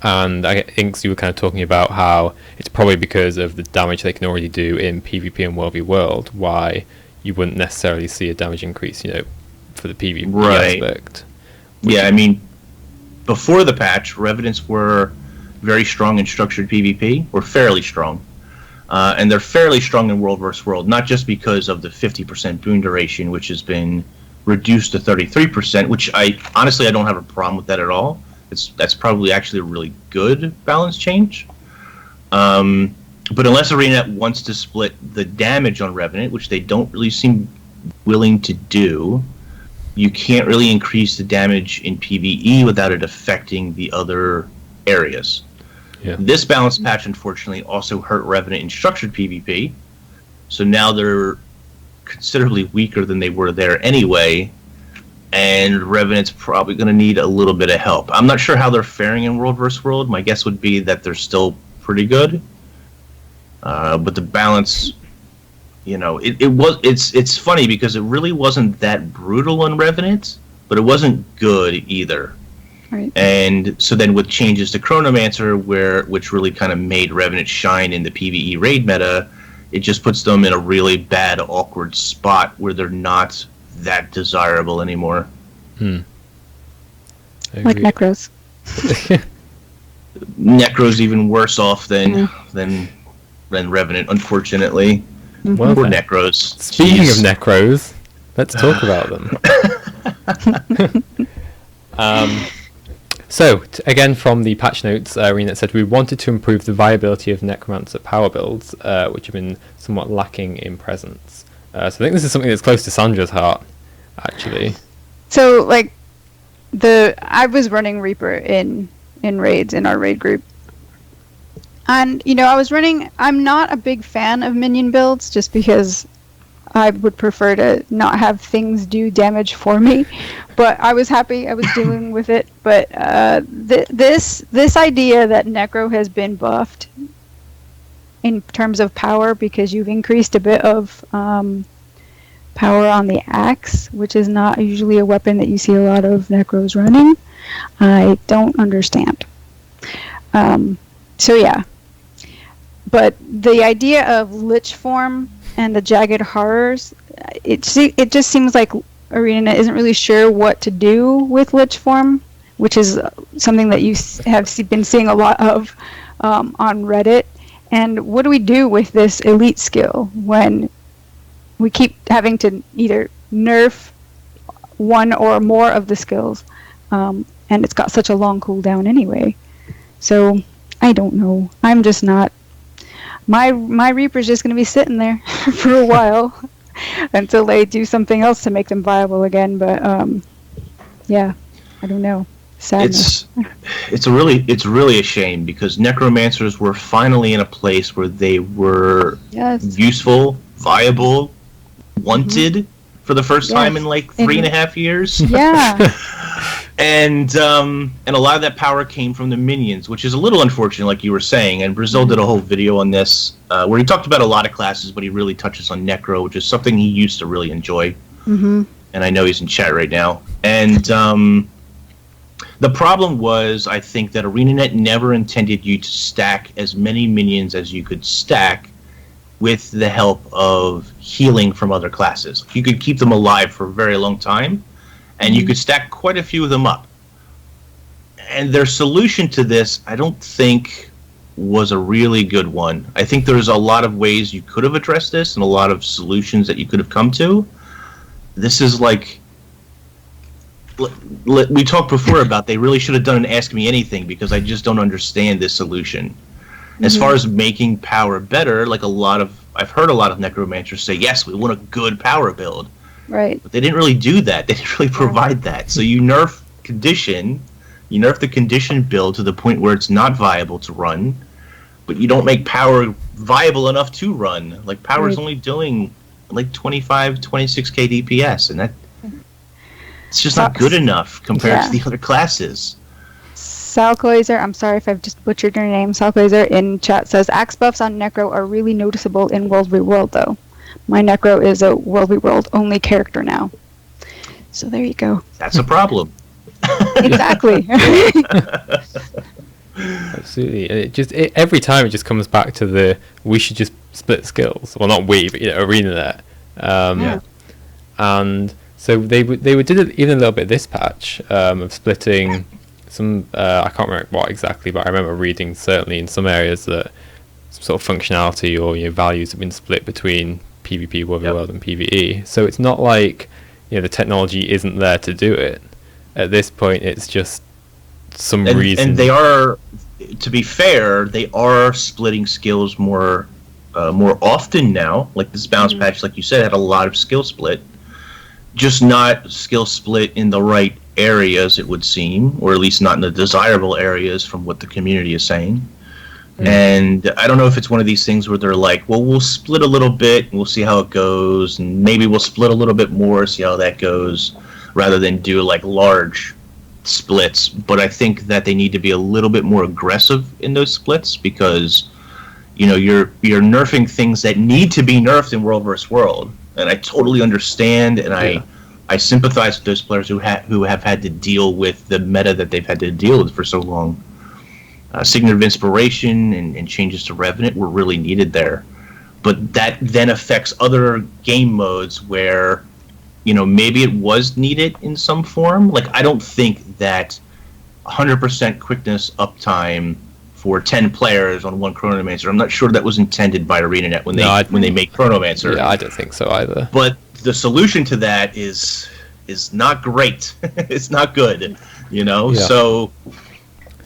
And I think you were kind of talking about how it's probably because of the damage they can already do in PvP and World v World, why you wouldn't necessarily see a damage increase, for the PvP aspect. Yeah, I mean, before the patch, Revenants were very strong in structured PvP, or fairly strong. And they're fairly strong in World vs. World, not just because of the 50% boon duration, which has been reduced to 33%, which I don't have a problem with that at all. That's probably actually a really good balance change. But unless ArenaNet wants to split the damage on Revenant, which they don't really seem willing to do, you can't really increase the damage in PvE without it affecting the other areas. Yeah. This balance patch, unfortunately, also hurt Revenant in structured PvP, so now they're considerably weaker than they were there anyway, and Revenant's probably going to need a little bit of help. I'm not sure how they're faring in World vs. World. My guess would be that they're still pretty good, but the balance, it's funny because it really wasn't that brutal on Revenant, but it wasn't good either. Right. And so then with changes to Chronomancer, which really kind of made Revenant shine in the PvE raid meta, it just puts them in a really bad, awkward spot where they're not that desirable anymore. Like Necros. Necro's even worse off than Revenant, unfortunately. Well, Poor Necros. Speaking of Necros, let's talk about them. So, again, from the patch notes, ArenaNet said we wanted to improve the viability of Necromancer power builds, which have been somewhat lacking in presence. So I think this is something that's close to Sandra's heart, actually. So, I was running Reaper in raids, in our raid group. And, I'm not a big fan of minion builds, just because I would prefer to not have things do damage for me, but I was happy I was dealing with it. But this idea that Necro has been buffed in terms of power because you've increased a bit of power on the axe, which is not usually a weapon that you see a lot of Necros running, I don't understand. So yeah. But the idea of Lich form and the Jagged Horrors, it just seems like ArenaNet isn't really sure what to do with Lich form, which is something that you have been seeing a lot of on Reddit. And what do we do with this elite skill when we keep having to either nerf one or more of the skills, and it's got such a long cooldown anyway? So I don't know. I'm just not. My Reaper's just going to be sitting there for a while until they do something else to make them viable again. But yeah, I don't know. Sadness. It's really a shame because necromancers were finally in a place where they were useful, viable, wanted for the first time in like 3.5 years. Yeah. And a lot of that power came from the minions, which is a little unfortunate, like you were saying. And Brazil did a whole video on this where he talked about a lot of classes, but he really touches on Necro, which is something he used to really enjoy. Mm-hmm. And I know he's in chat right now. And the problem was, I think, that ArenaNet never intended you to stack as many minions as you could stack with the help of healing from other classes. You could keep them alive for a very long time, and you could stack quite a few of them up. And their solution to this, I don't think, was a really good one. I think there's a lot of ways you could have addressed this and a lot of solutions that you could have come to. This is like... we talked before about they really should have done an Ask Me Anything, because I just don't understand this solution. As far as making power better, like I've heard a lot of necromancers say, yes, we want a good power build. Right. But they didn't really do that. They didn't really provide that. So you nerf the condition build to the point where it's not viable to run, but you don't make power viable enough to run. Like, power is only doing like 25, 26k DPS, and it's just not good enough compared to the other classes. Salclazer, I'm sorry if I've just butchered your name. Salclazer in chat says, axe buffs on Necro are really noticeable in World Reworld, though. My Necro is a World Reworld only character now. So there you go. That's a problem. Exactly. Absolutely. Every time it just comes back to we should just split skills. Well, not we, but ArenaNet. And so they did it even a little bit this patch of splitting some. I can't remember what exactly, but I remember reading certainly in some areas that some sort of functionality or values have been split between PvP, World World, and PvE. So it's not like the technology isn't there to do it. At this point, it's just some reason. And they are, to be fair, they are splitting skills more often now. Like this bounce patch, like you said, had a lot of skill split. Just not skill split in the right areas, it would seem, or at least not in the desirable areas from what the community is saying. And I don't know if it's one of these things where they're like, well, we'll split a little bit and we'll see how it goes, and maybe we'll split a little bit more, see how that goes, rather than do like large splits. But I think that they need to be a little bit more aggressive in those splits, because you're nerfing things that need to be nerfed in World vs. World. And I totally understand, and I sympathize with those players who have had to deal with the meta that they've had to deal with for so long. Signet of Inspiration and changes to Revenant were really needed there. But that then affects other game modes where, maybe it was needed in some form. Like, I don't think that 100% quickness uptime for 10 players on one Chronomancer, I'm not sure that was intended by ArenaNet when they make Chronomancer. Yeah, I don't think so either. But the solution to that is not great. It's not good, So,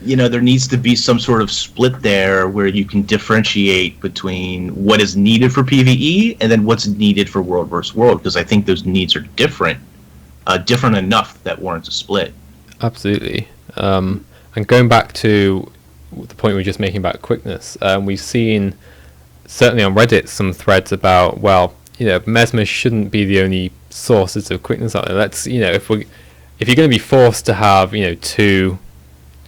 there needs to be some sort of split there where you can differentiate between what is needed for PvE and then what's needed for World vs. World, because I think those needs are different enough that warrants a split. Absolutely. And going back to the point we were just making about quickness, we've seen, certainly on Reddit, some threads about, well, Mesmer shouldn't be the only sources of quickness out there. Let's, if you're going to be forced to have, 2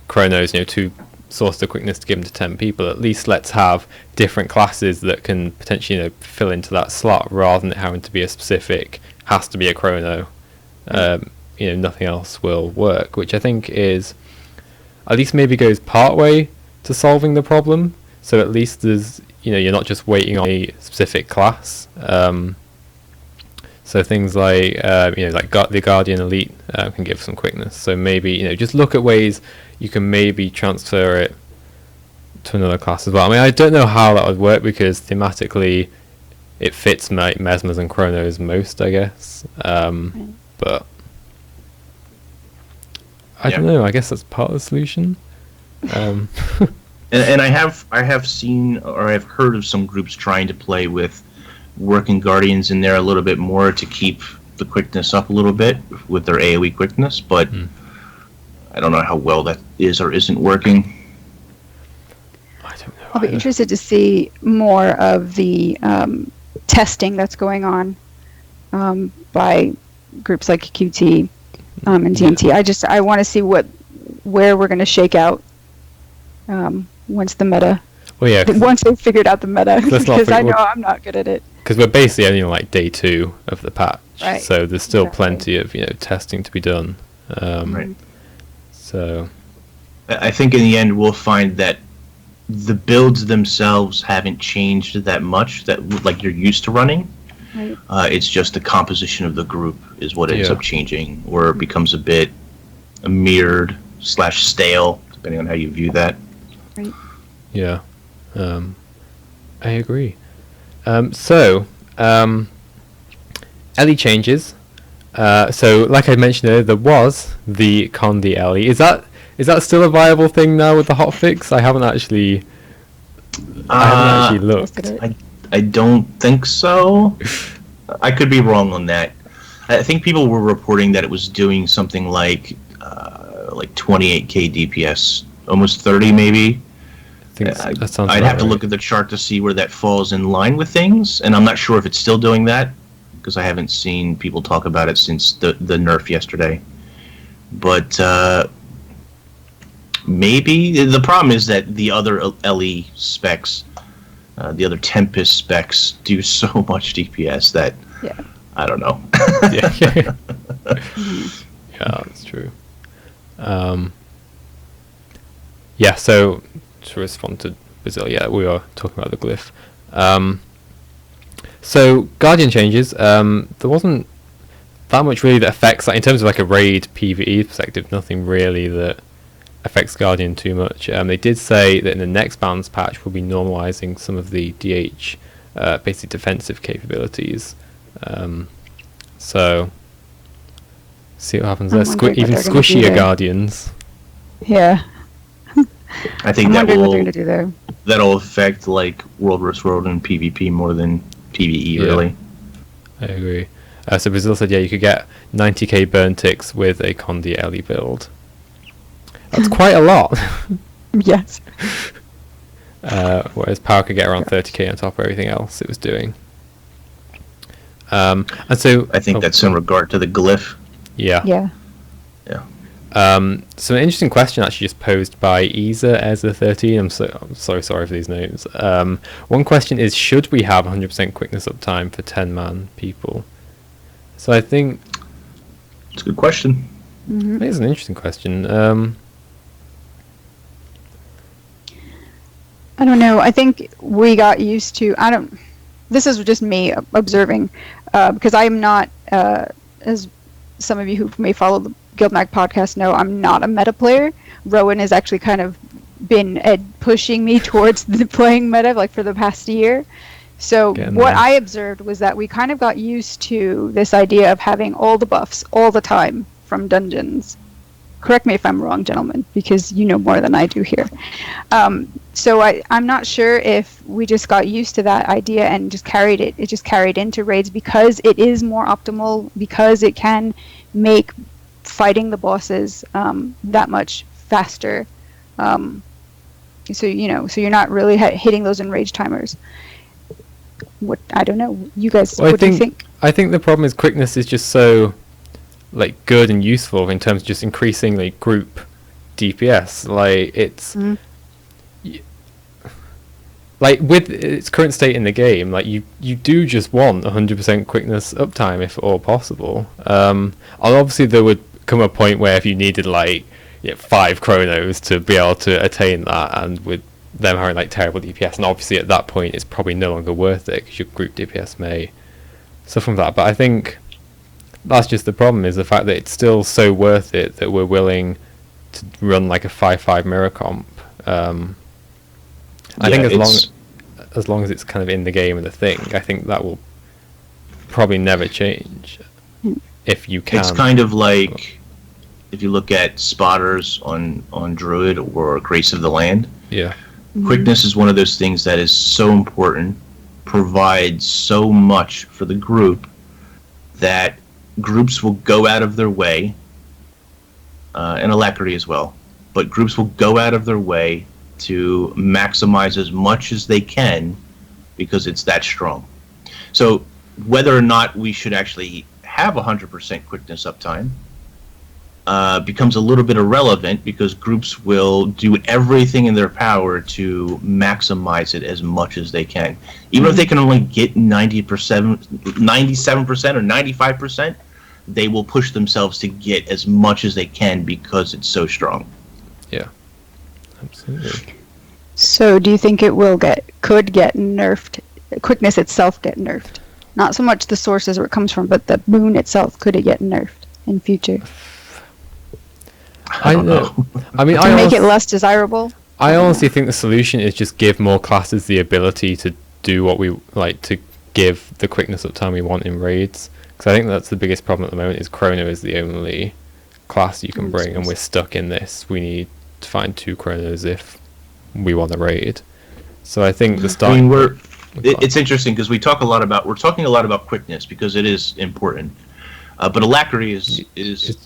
Chronos, 2 sources of quickness to give them to 10 people, at least let's have different classes that can potentially, fill into that slot, rather than it having to be a specific, has to be a Chrono. Nothing else will work, which I think is, at least maybe goes part way to solving the problem. So at least there's, you're not just waiting on a specific class. So things like, the Guardian Elite can give some quickness. So maybe, just look at ways you can maybe transfer it to another class as well. I mean, I don't know how that would work, because thematically it fits Mesmers and Chronos most, I guess. But I don't know. I guess that's part of the solution. And I have seen, or I've heard of some groups trying to play with working Guardians in there a little bit more to keep the quickness up a little bit with their AoE quickness, but I don't know how well that is or isn't working. I don't know. I'll be interested to see more of the testing that's going on by groups like QT and DMT. I want to see where we're going to shake out once the meta. Well, yeah. Once they've figured out the meta, because I know I'm not good at it. Because we're basically only on like day 2 of the patch, right. So there's still plenty of testing to be done. Right. So I think in the end we'll find that the builds themselves haven't changed that much, that like you're used to running. Right. It's just the composition of the group is what ends up changing, or it becomes a bit mirrored / stale, depending on how you view that. Right. Yeah. I agree. So Ellie changes. So like I mentioned earlier, there was the Condi Ellie. Is that still a viable thing now with the hotfix? I haven't actually looked. I don't think so. I could be wrong on that. I think people were reporting that it was doing something like 28k DPS, almost 30 maybe. That sounds I'd have to look at the chart to see where that falls in line with things, and I'm not sure if it's still doing that, because I haven't seen people talk about it since the nerf yesterday. But maybe the problem is that the other LE specs, the other Tempest specs, do so much DPS that I don't know. Yeah, that's true. So to respond to Brazil, we are talking about the glyph. So Guardian changes. There wasn't that much really that affects that in terms of like a raid PvE perspective. Nothing really that affects Guardian too much. They did say that in the next balance patch we'll be normalizing some of the DH, basic defensive capabilities. So see what happens there. Even squishier Guardians. Yeah. I think what they're going to do there. That'll affect like World vs. World and PvP more than PvE really. I agree. So Brazil said you could get 90k burn ticks with a Condi Ellie build. That's quite a lot. Yes. Whereas Power could get around 30k on top of everything else it was doing. And so I think that's in regard to the glyph. Yeah. So an interesting question actually just posed by Ezra13. I'm so sorry for these names. One question is, should we have 100% quickness uptime for 10-man people? So I think it's a good question. Mm-hmm. I think it's an interesting question. I don't know. I think we got used to. This is just me observing, because I am not, as some of you who may follow the GuildMag podcast know, I'm not a meta player. Rowan has actually kind of been pushing me towards the playing meta like for the past year. So what I observed was that we kind of got used to this idea of having all the buffs all the time from dungeons. Correct me if I'm wrong, gentlemen, because you know more than I do here. So I'm not sure if we just got used to that idea and just carried it. It just carried into raids because it is more optimal, because it can make fighting the bosses that much faster. So you're not really hitting those enrage timers. what I don't know. You guys, Well, what do you think? I think the problem is quickness is just so like good and useful in terms of just increasing like group DPS. Like it's like with its current state in the game, like you do just want 100% quickness uptime if at all possible. And obviously there would come a point where if you needed like 5 chronos to be able to attain that, and with them having like terrible DPS, and obviously at that point it's probably no longer worth it because your group DPS may suffer from that. But I think that's just the problem, is the fact that it's still so worth it that we're willing to run like a 5/5 mirror comp. I think as long as it's kind of in the game and the thing, I think that will probably never change if you can. It's kind of like if you look at spotters on Druid or Grace of the Land. Yeah. Quickness is one of those things that is so important, provides so much for the group, that groups will go out of their way, and alacrity as well, but groups will go out of their way to maximize as much as they can because it's that strong. So whether or not we should actually have 100% quickness uptime becomes a little bit irrelevant, because groups will do everything in their power to maximize it as much as they can. Even if they can only get 90%, 97% or 95%, they will push themselves to get as much as they can because it's so strong. Yeah. Absolutely. So do you think it could get nerfed? Quickness itself get nerfed? Not so much the sources where it comes from, but the boon itself, could it get nerfed in future? I don't know. I mean, to make it less desirable? I honestly think the solution is just give more classes the ability to do what we like, to give the quickness uptime we want in raids. Because I think that's the biggest problem at the moment, is Chrono is the only class you can bring, and we're stuck in this. We need to find 2 Chronos if we want a raid. So I think the start. I mean, it's interesting because we're talking a lot about quickness because it is important, but alacrity is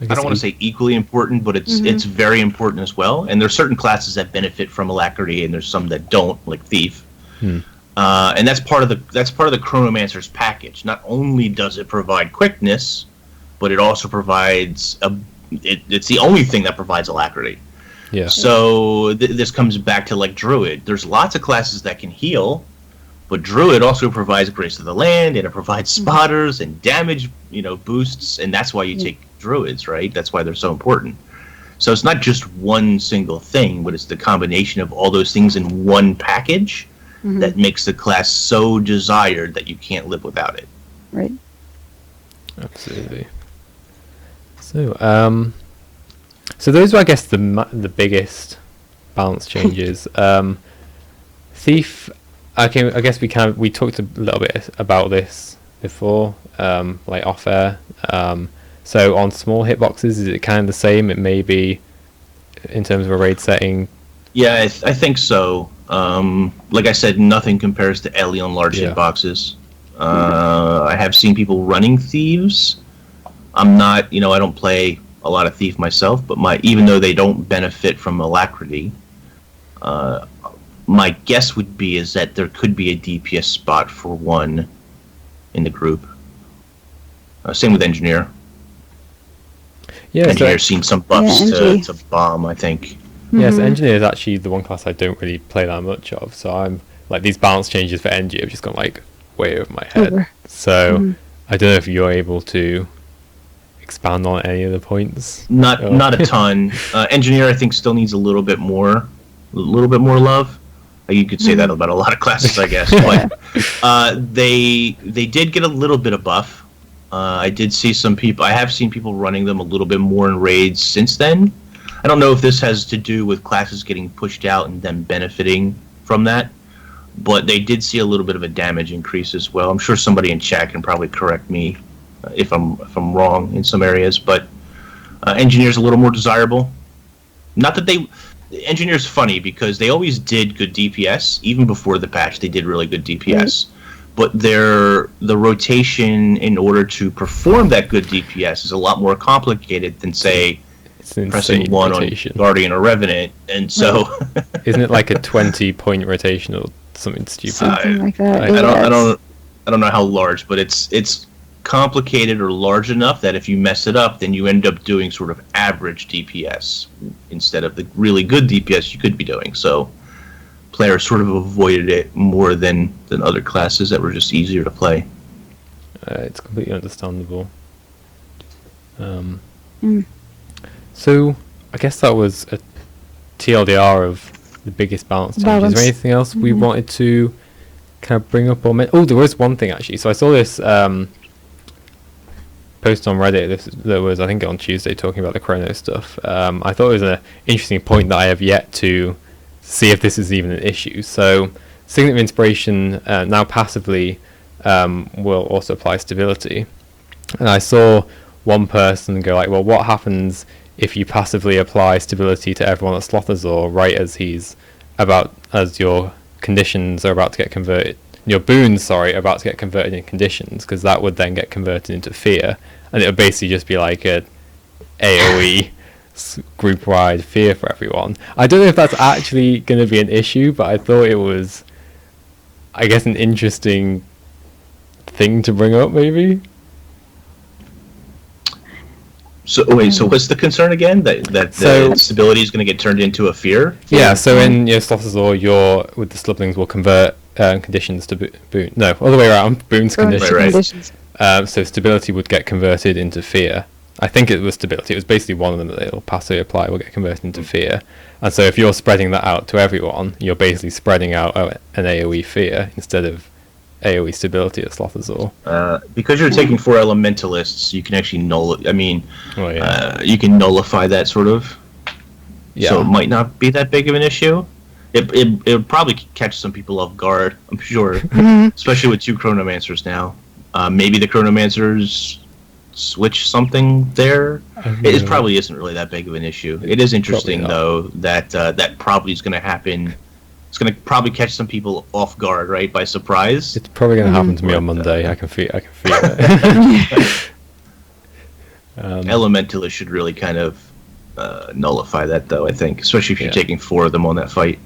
I don't want to say equally important, but it's very important as well. And there's certain classes that benefit from alacrity, and there's some that don't, like Thief. And that's part of the Chronomancer's package. Not only does it provide quickness, but it also provides it's the only thing that provides alacrity. Yeah. So this comes back to like Druid. There's lots of classes that can heal, but Druid also provides Grace of the Land, and it provides spotters and damage, boosts, and that's why you take Druids, right? That's why they're so important. So it's not just one single thing, but it's the combination of all those things in one package that makes the class so desired that you can't live without it. Right. Absolutely. So, so those were, I guess, the biggest balance changes. Thief. Okay, I guess we talked a little bit about this before, like off air. So on small hitboxes, is it kind of the same? It may be in terms of a raid setting. Yeah, I think so. Like I said, nothing compares to Ellie on large hitboxes. I have seen people running Thieves. I'm not, I don't play a lot of Thief myself, but even though they don't benefit from alacrity, my guess would be is that there could be a DPS spot for one in the group. Same with Engineer. Yeah, Engineer's seen some buffs to bomb, I think. Yes, Engineer is actually the one class I don't really play that much of. So I'm like, these balance changes for Engineer have just gone like way over my head. So I don't know if you're able to expand on any of the points. Not a ton. Engineer, I think, still needs a little bit more love. You could say that about a lot of classes, I guess. But they did get a little bit of buff. I have seen people running them a little bit more in raids since then. I don't know if this has to do with classes getting pushed out and them benefiting from that, but they did see a little bit of a damage increase as well. I'm sure somebody in chat can probably correct me if I'm wrong in some areas, but Engineer's a little more desirable. Not that Engineer's funny because they always did good DPS. Even before the patch, they did really good DPS. But the rotation in order to perform that good DPS is a lot more complicated than, say, pressing 1 rotation on Guardian or Revenant. And so... Isn't it like a 20-point rotation or something stupid. Something like that. I don't know how large, but it's complicated or large enough that if you mess it up, then you end up doing sort of average DPS instead of the really good DPS you could be doing. So players sort of avoided it more than other classes that were just easier to play. It's completely understandable. So I guess that was a TLDR of the biggest balance changes. Is there anything else we wanted to kind of bring up or mention? Oh, there was one thing actually. So I saw this post on Reddit. There was, I think, on Tuesday, talking about the Chrono stuff. I thought it was an interesting point that I have yet to see if this is even an issue. So Signet of Inspiration now passively will also apply stability. And I saw one person go like, well, what happens if you passively apply stability to everyone at Slothazor right as your conditions are about to get converted, your boons, are about to get converted in conditions, because that would then get converted into fear, and it would basically just be like a AoE group-wide fear for everyone. I don't know if that's actually going to be an issue, but I thought it was, I guess, an interesting thing to bring up, maybe. So wait, so what's the concern again? That the stability is going to get turned into a fear? Yeah, so in your Slothazor, with the Slublings will convert conditions to boon. No, other way around, boons conditions. Right. So stability would get converted into fear. I think it was stability. It was basically one of them that it'll passively apply will get converted into fear. And so if you're spreading that out to everyone, you're basically spreading out an AoE fear instead of AoE stability at Slothazor. Because you're taking 4 elementalists, you can actually you can nullify that sort of. Yeah. So it might not be that big of an issue. It would probably catch some people off guard, I'm sure. Especially with 2 Chronomancers now. Maybe the Chronomancers switch something there. It probably isn't really that big of an issue. It is interesting though that that probably is going to happen. It's going to probably catch some people off guard, right, by surprise. It's probably going to happen to me on Monday. I can feel it. Elementalist should really kind of nullify that, though, I think, especially if you're taking 4 of them on that fight.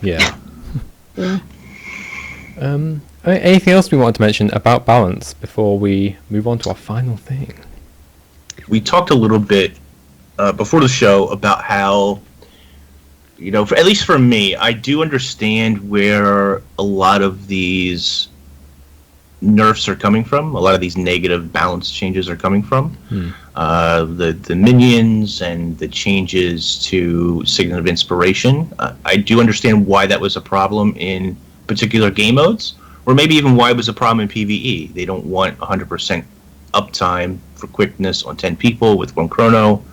Yeah. Anything else we wanted to mention about balance before we move on to our final thing? We talked a little bit before the show about how, at least for me, I do understand where a lot of these nerfs are coming from. A lot of these negative balance changes are coming from. The minions and the changes to Signet of Inspiration. I do understand why that was a problem in particular game modes, or maybe even why it was a problem in PvE. They don't want 100% uptime for quickness on 10 people with 1 Chrono.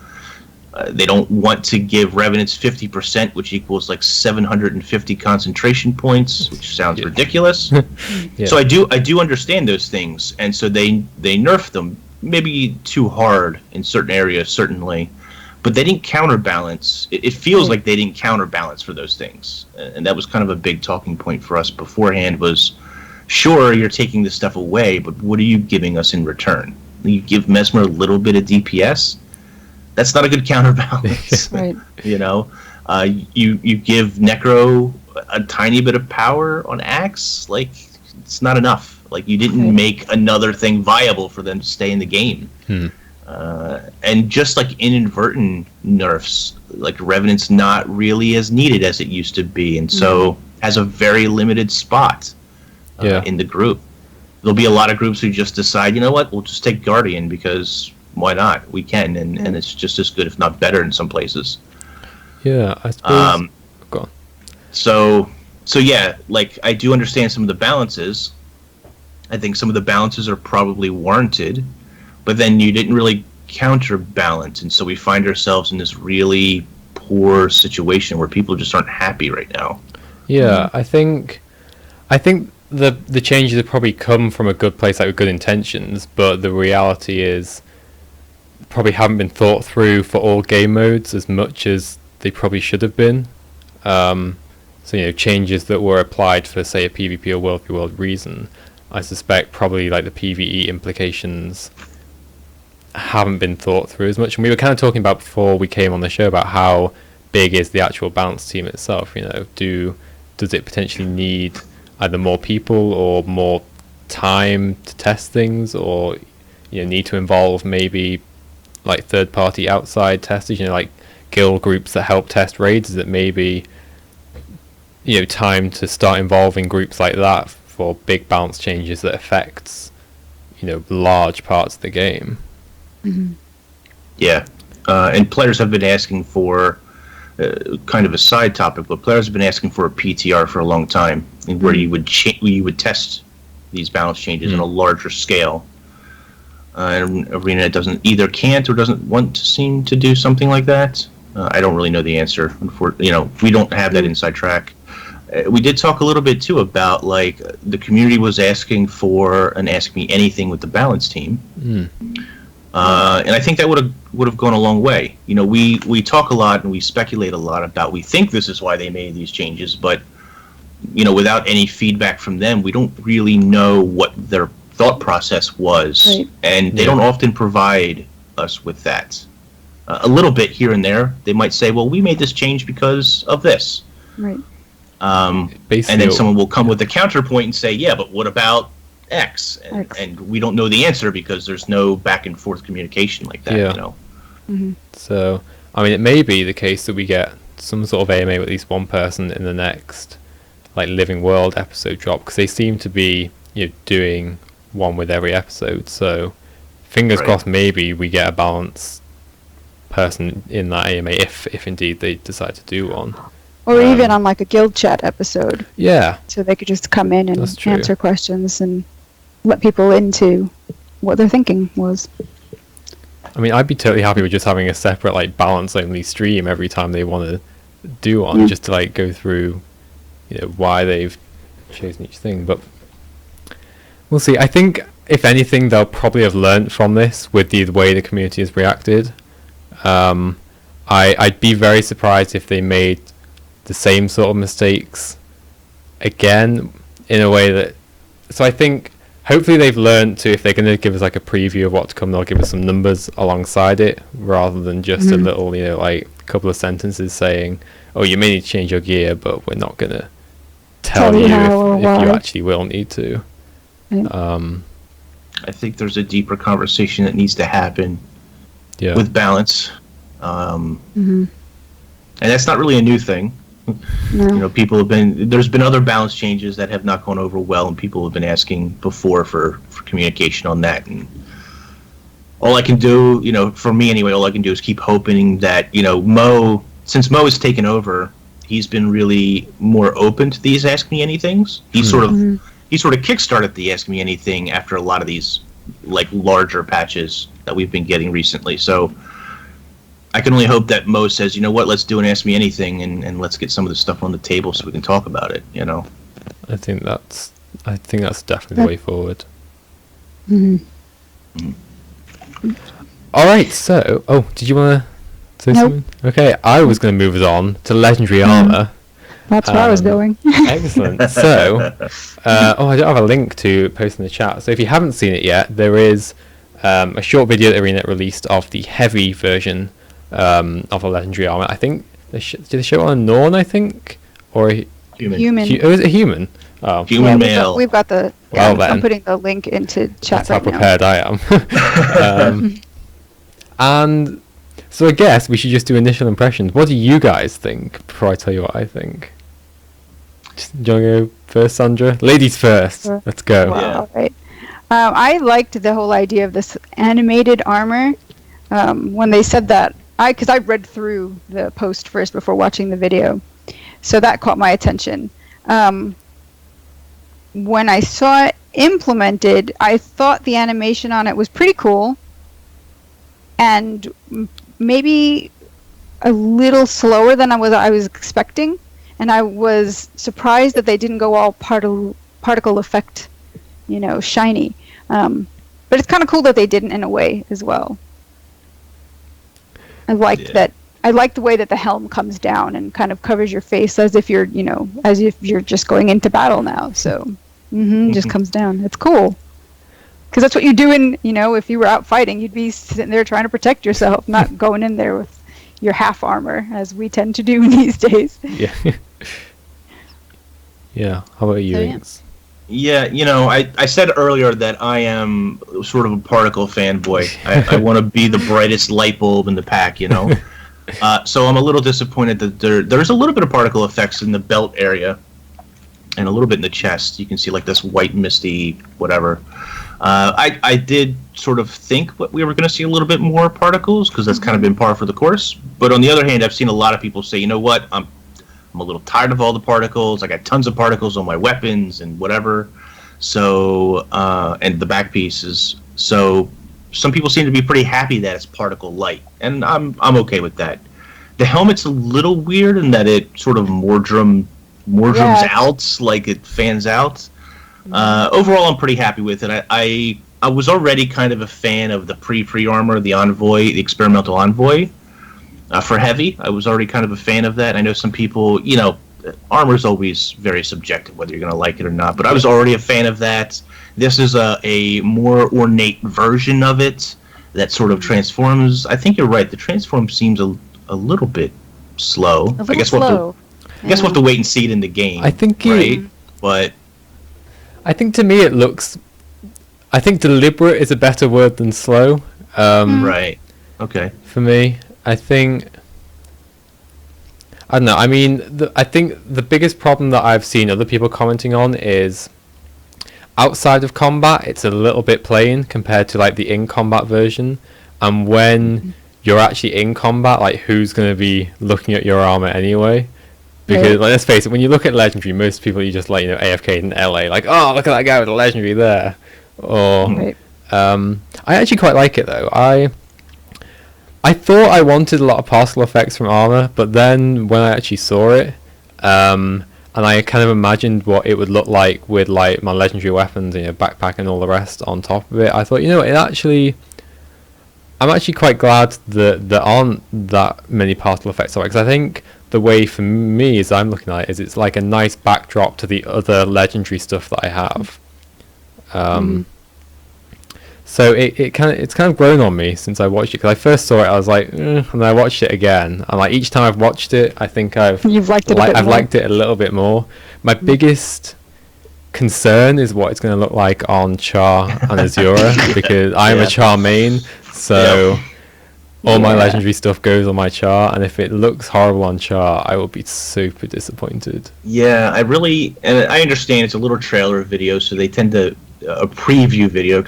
They don't want to give Revenants 50%, which equals like 750 concentration points, which sounds ridiculous. So I do understand those things, and so they nerfed them, maybe too hard in certain areas, certainly, but they didn't counterbalance. It feels like they didn't counterbalance for those things, and that was kind of a big talking point for us beforehand. Was sure, you're taking this stuff away, but what are you giving us in return? You give Mesmer a little bit of DPS. That's not a good counterbalance. Right. You give Necro a tiny bit of power on Axe. Like, it's not enough. Like, you didn't make another thing viable for them to stay in the game. And just like inadvertent nerfs, like Revenant's not really as needed as it used to be, and so has a very limited spot in the group. There'll be a lot of groups who just decide, you know what, we'll just take Guardian because why not? We can, and it's just as good, if not better, in some places. Yeah, I suppose. Go on. So yeah, like, I do understand some of the balances. I think some of the balances are probably warranted, but then you didn't really counterbalance, and so we find ourselves in this really poor situation where people just aren't happy right now. Yeah, I think the changes have probably come from a good place, like with good intentions, but the reality is probably haven't been thought through for all game modes as much as they probably should have been. So changes that were applied for, say, a PvP or world v world reason, I suspect probably like the PvE implications haven't been thought through as much. And we were kind of talking about before we came on the show about how big is the actual balance team itself. Does it potentially need either more people or more time to test things, or need to involve maybe like third-party outside testers, like guild groups that help test raids? Is it maybe time to start involving groups like that for big balance changes that affects large parts of the game? Yeah, and players have been asking for kind of a side topic, but players have been asking for a PTR for a long time, where you would test these balance changes on a larger scale. And ArenaNet can't or doesn't want to seem to do something like that. I don't really know the answer. We don't have that inside track. We did talk a little bit too about like the community was asking for an Ask Me Anything with the balance team, and I think that would have gone a long way. We talk a lot and we speculate a lot about we think this is why they made these changes, but without any feedback from them, we don't really know what their thought process was, right. And they don't often provide us with that. A little bit here and there, they might say, "Well, we made this change because of this." Right. And then someone will come with a counterpoint and say, "Yeah, but what about X?" And we don't know the answer because there's no back and forth communication like that. Yeah. So, I mean, it may be the case that we get some sort of AMA with at least one person in the next, like, Living World episode drop, because they seem to be doing one with every episode. So, fingers crossed, maybe we get a balance person in that AMA if indeed they decide to do one. Or even on like a guild chat episode. Yeah. So they could just come in and answer questions and let people into what their thinking was. I mean, I'd be totally happy with just having a separate like balance only stream every time they want to do one, just to like go through why they've chosen each thing. But we'll see. I think if anything, they'll probably have learnt from this with the way the community has reacted. I'd be very surprised if they made the same sort of mistakes again in a way that... So I think hopefully they've learned to, if they're going to give us like a preview of what's to come, they'll give us some numbers alongside it rather than just a little, like a couple of sentences saying, "Oh, you may need to change your gear, but we're not going to tell you if you actually will need to." I think there's a deeper conversation that needs to happen with balance. And that's not really a new thing. No. There's been other balance changes that have not gone over well, and people have been asking before for communication on that. And all I can do, for me anyway, all I can do is keep hoping that, since Mo has taken over, he's been really more open to these Ask Me Anythings. He sort of kickstarted the Ask Me Anything after a lot of these like larger patches that we've been getting recently. So I can only hope that Mo says, let's do an Ask Me Anything and let's get some of the stuff on the table so we can talk about it, I think that's definitely the way forward. All right, so, did you want to say something? Okay, I was going to move us on to Legendary Armor. That's where I was going. Excellent. So, I don't have a link to post in the chat. So if you haven't seen it yet, there is a short video that ArenaNet released of the heavy version of a Legendary Armor. I think did they show it on a Norn? I think, or a human. Is it a human? Oh, human male. We've got the. Well, then, I'm putting the link into chat that's right how prepared I am. And so I guess we should just do initial impressions. What do you guys think before I tell you what I think? Do you want to go first, Sandra? Ladies first. Sure. Let's go. Wow, yeah. All right. I liked the whole idea of this animated armor. When they said that, because I read through the post first before watching the video, so that caught my attention. When I saw it implemented, I thought the animation on it was pretty cool, and maybe a little slower than I was expecting. And I was surprised that they didn't go all particle effect, shiny. But it's kind of cool that they didn't in a way as well. I liked that. I liked the way that the helm comes down and kind of covers your face as if you're, just going into battle now. So, just comes down. It's cool. Because that's what you're doing, if you were out fighting, you'd be sitting there trying to protect yourself, not going in there with your half armor, as we tend to do these days. Yeah. Yeah. How about you, So, yeah. Inks? Yeah, I said earlier that I am sort of a particle fanboy. I want to be the brightest light bulb in the pack, So I'm a little disappointed that there's a little bit of particle effects in the belt area and a little bit in the chest. You can see like this white misty whatever. I did sort of think we were going to see a little bit more particles because that's kind of been par for the course. But on the other hand, I've seen a lot of people say, you know what, I'm a little tired of all the particles. I got tons of particles on my weapons and whatever. So and the back pieces. So some people seem to be pretty happy that it's particle light, and I'm okay with that. The helmet's a little weird in that it sort of mordrums out, like it fans out. Overall, I'm pretty happy with it. I was already kind of a fan of the pre armor, the Envoy, the experimental Envoy for heavy. I was already kind of a fan of that. I know some people, armor's always very subjective, whether you're going to like it or not. But I was already a fan of that. This is a more ornate version of it that sort of transforms. I think you're right. The transform seems a little bit slow. I guess we'll have to wait and see it in the game. I think But I think to me it looks. I think deliberate is a better word than slow. Right. Okay. For me, I think. I don't know. I mean, I think the biggest problem that I've seen other people commenting on is outside of combat, it's a little bit plain compared to like the in-combat version. And when you're actually in combat, like who's going to be looking at your armor anyway? Because like, let's face it, when you look at legendary, most people you just like AFK in LA, like, oh, look at that guy with a legendary there. Or I actually quite like it though. I thought I wanted a lot of particle effects from armor, but then when I actually saw it, and I kind of imagined what it would look like with like my legendary weapons, backpack and all the rest on top of it, I thought, I'm actually quite glad that there aren't that many particle effects on it, because I think the way for me as I'm looking at it is it's like a nice backdrop to the other legendary stuff that I have. So it's kind of grown on me since I watched it, because I first saw it I was like, and then I watched it again, and like each time I've watched it I think I've liked it a little bit more. My biggest concern is what it's going to look like on Char and Azura, because I'm a Char main, so all my legendary stuff goes on my Char, and if it looks horrible on Char, I will be super disappointed. Yeah, and I understand it's a little trailer video, so they tend to a preview video,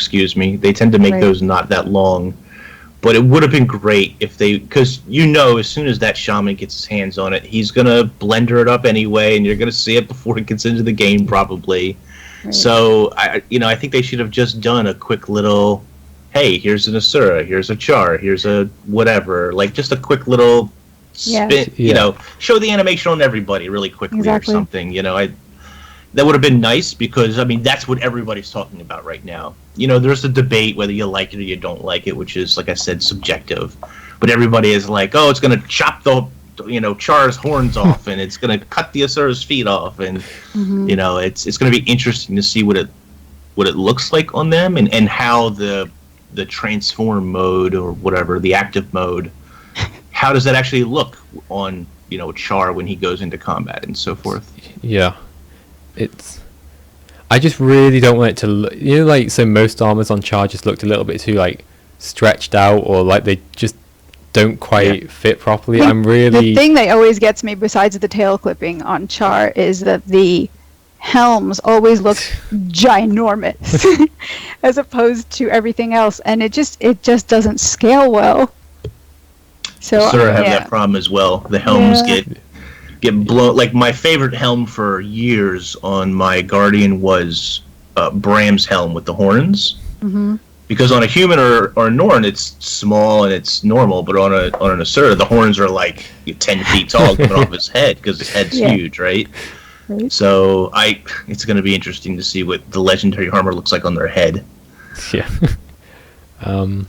they tend to make those not that long. But it would have been great if because as soon as that shaman gets his hands on it, he's gonna blender it up anyway, and you're gonna see it before it gets into the game probably. So I think they should have just done a quick little, hey, here's an Asura, here's a Char, here's a whatever, like just a quick little spin, show the animation on everybody really quickly or something. That would have been nice, because that's what everybody's talking about right now. There's a debate whether you like it or you don't like it, which is, like I said, subjective. But everybody is like, oh, it's going to chop the Char's horns off, and it's going to cut the Asura's feet off, and it's going to be interesting to see what it looks like on them, and how the transform mode or whatever, the active mode, how does that actually look on Char when he goes into combat and so forth. I just really don't want it to look, so most armors on Char just looked a little bit too like stretched out, or like they just don't quite fit properly. The thing that always gets me, besides the tail clipping on Char, is that the helms always look ginormous as opposed to everything else, and it just doesn't scale well. So I have that problem as well. The helms get blown. Like my favorite helm for years on my Guardian was Bram's helm with the horns. Because on a human or a Norn, it's small and it's normal, but on an Asura, the horns are like 10 feet tall coming off his head, because his head's huge, right? So it's going to be interesting to see what the legendary armor looks like on their head. But I'm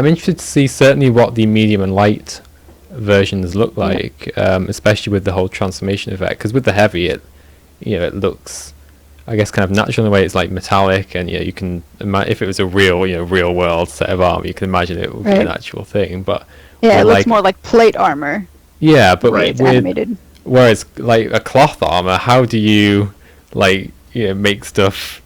interested to see certainly what the medium and light versions look like, especially with the whole transformation effect, because with the heavy it looks, I guess, kind of natural in the way it's like metallic, and you can if it was a real world set of armor, you can imagine it would be an actual thing. But it looks more like plate armor. But Whereas like a cloth armor, how do you like make stuff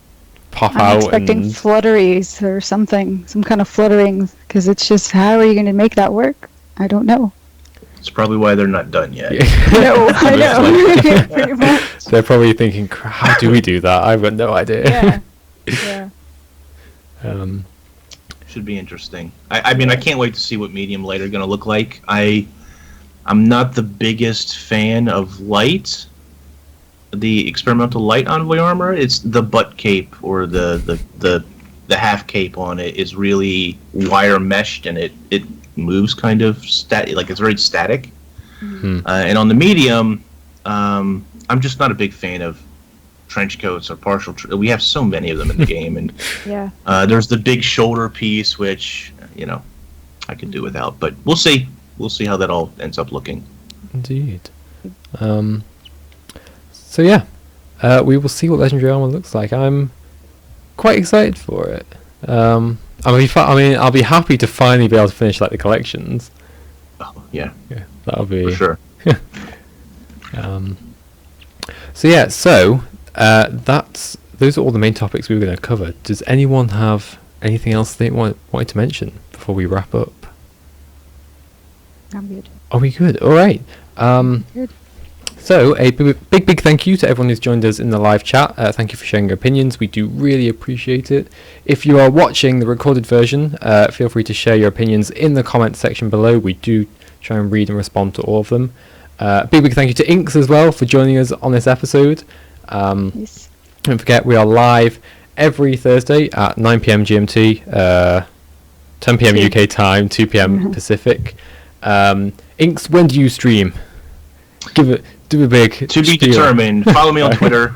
pop I'm out? expecting And flutteries or something, some kind of fluttering, because it's just, how are you going to make that work? I don't know. It's probably why they're not done yet. No, I know. Pretty much. They're probably thinking, how do we do that? I've got no idea. Yeah. Yeah. Should be interesting. I mean, I can't wait to see what medium light are going to look like. I'm not the biggest fan of light, the experimental light envoy armor. It's the butt cape or the half cape on it is really wire meshed, and it moves kind of static, like it's very static. And on the medium, I'm just not a big fan of trench coats or partial. We have so many of them in the game, and there's the big shoulder piece, which I could do without, but we'll see. We'll see how that all ends up looking. Indeed. So yeah, we will see what legendary armor looks like. I'm quite excited for it. I'll be happy to finally be able to finish like the collections. Oh, yeah, that'll be for sure. Those are all the main topics we were going to cover. Does anyone have anything else they wanted to mention before we wrap up? I'm good. Are we good? All right. Good. So a big thank you to everyone who's joined us in the live chat. Thank you for sharing your opinions. We do really appreciate it. If you are watching the recorded version, feel free to share your opinions in the comments section below. We do try and read and respond to all of them. Big thank you to Inks as well for joining us on this episode. Yes. Don't forget, we are live every Thursday at 9 p.m. GMT, 10 p.m. UK time, 2 p.m. Pacific. Inks, when do you stream? Do a big to be determined. Follow me on Twitter.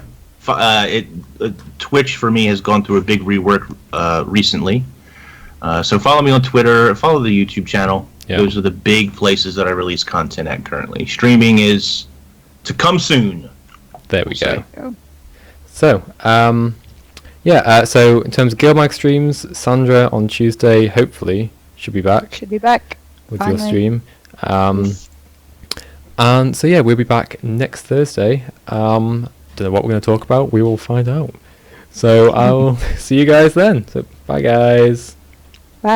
Twitch for me has gone through a big rework recently, so follow me on Twitter. Follow the YouTube channel. Yeah. Those are the big places that I release content at currently. Streaming is to come soon. There we go. So so in terms of GuildMag streams, Sandra on Tuesday hopefully should be back with finally. your stream. And so we'll be back next Thursday. Don't know what we're going to talk about. We will find out. So I'll see you guys then. So bye guys.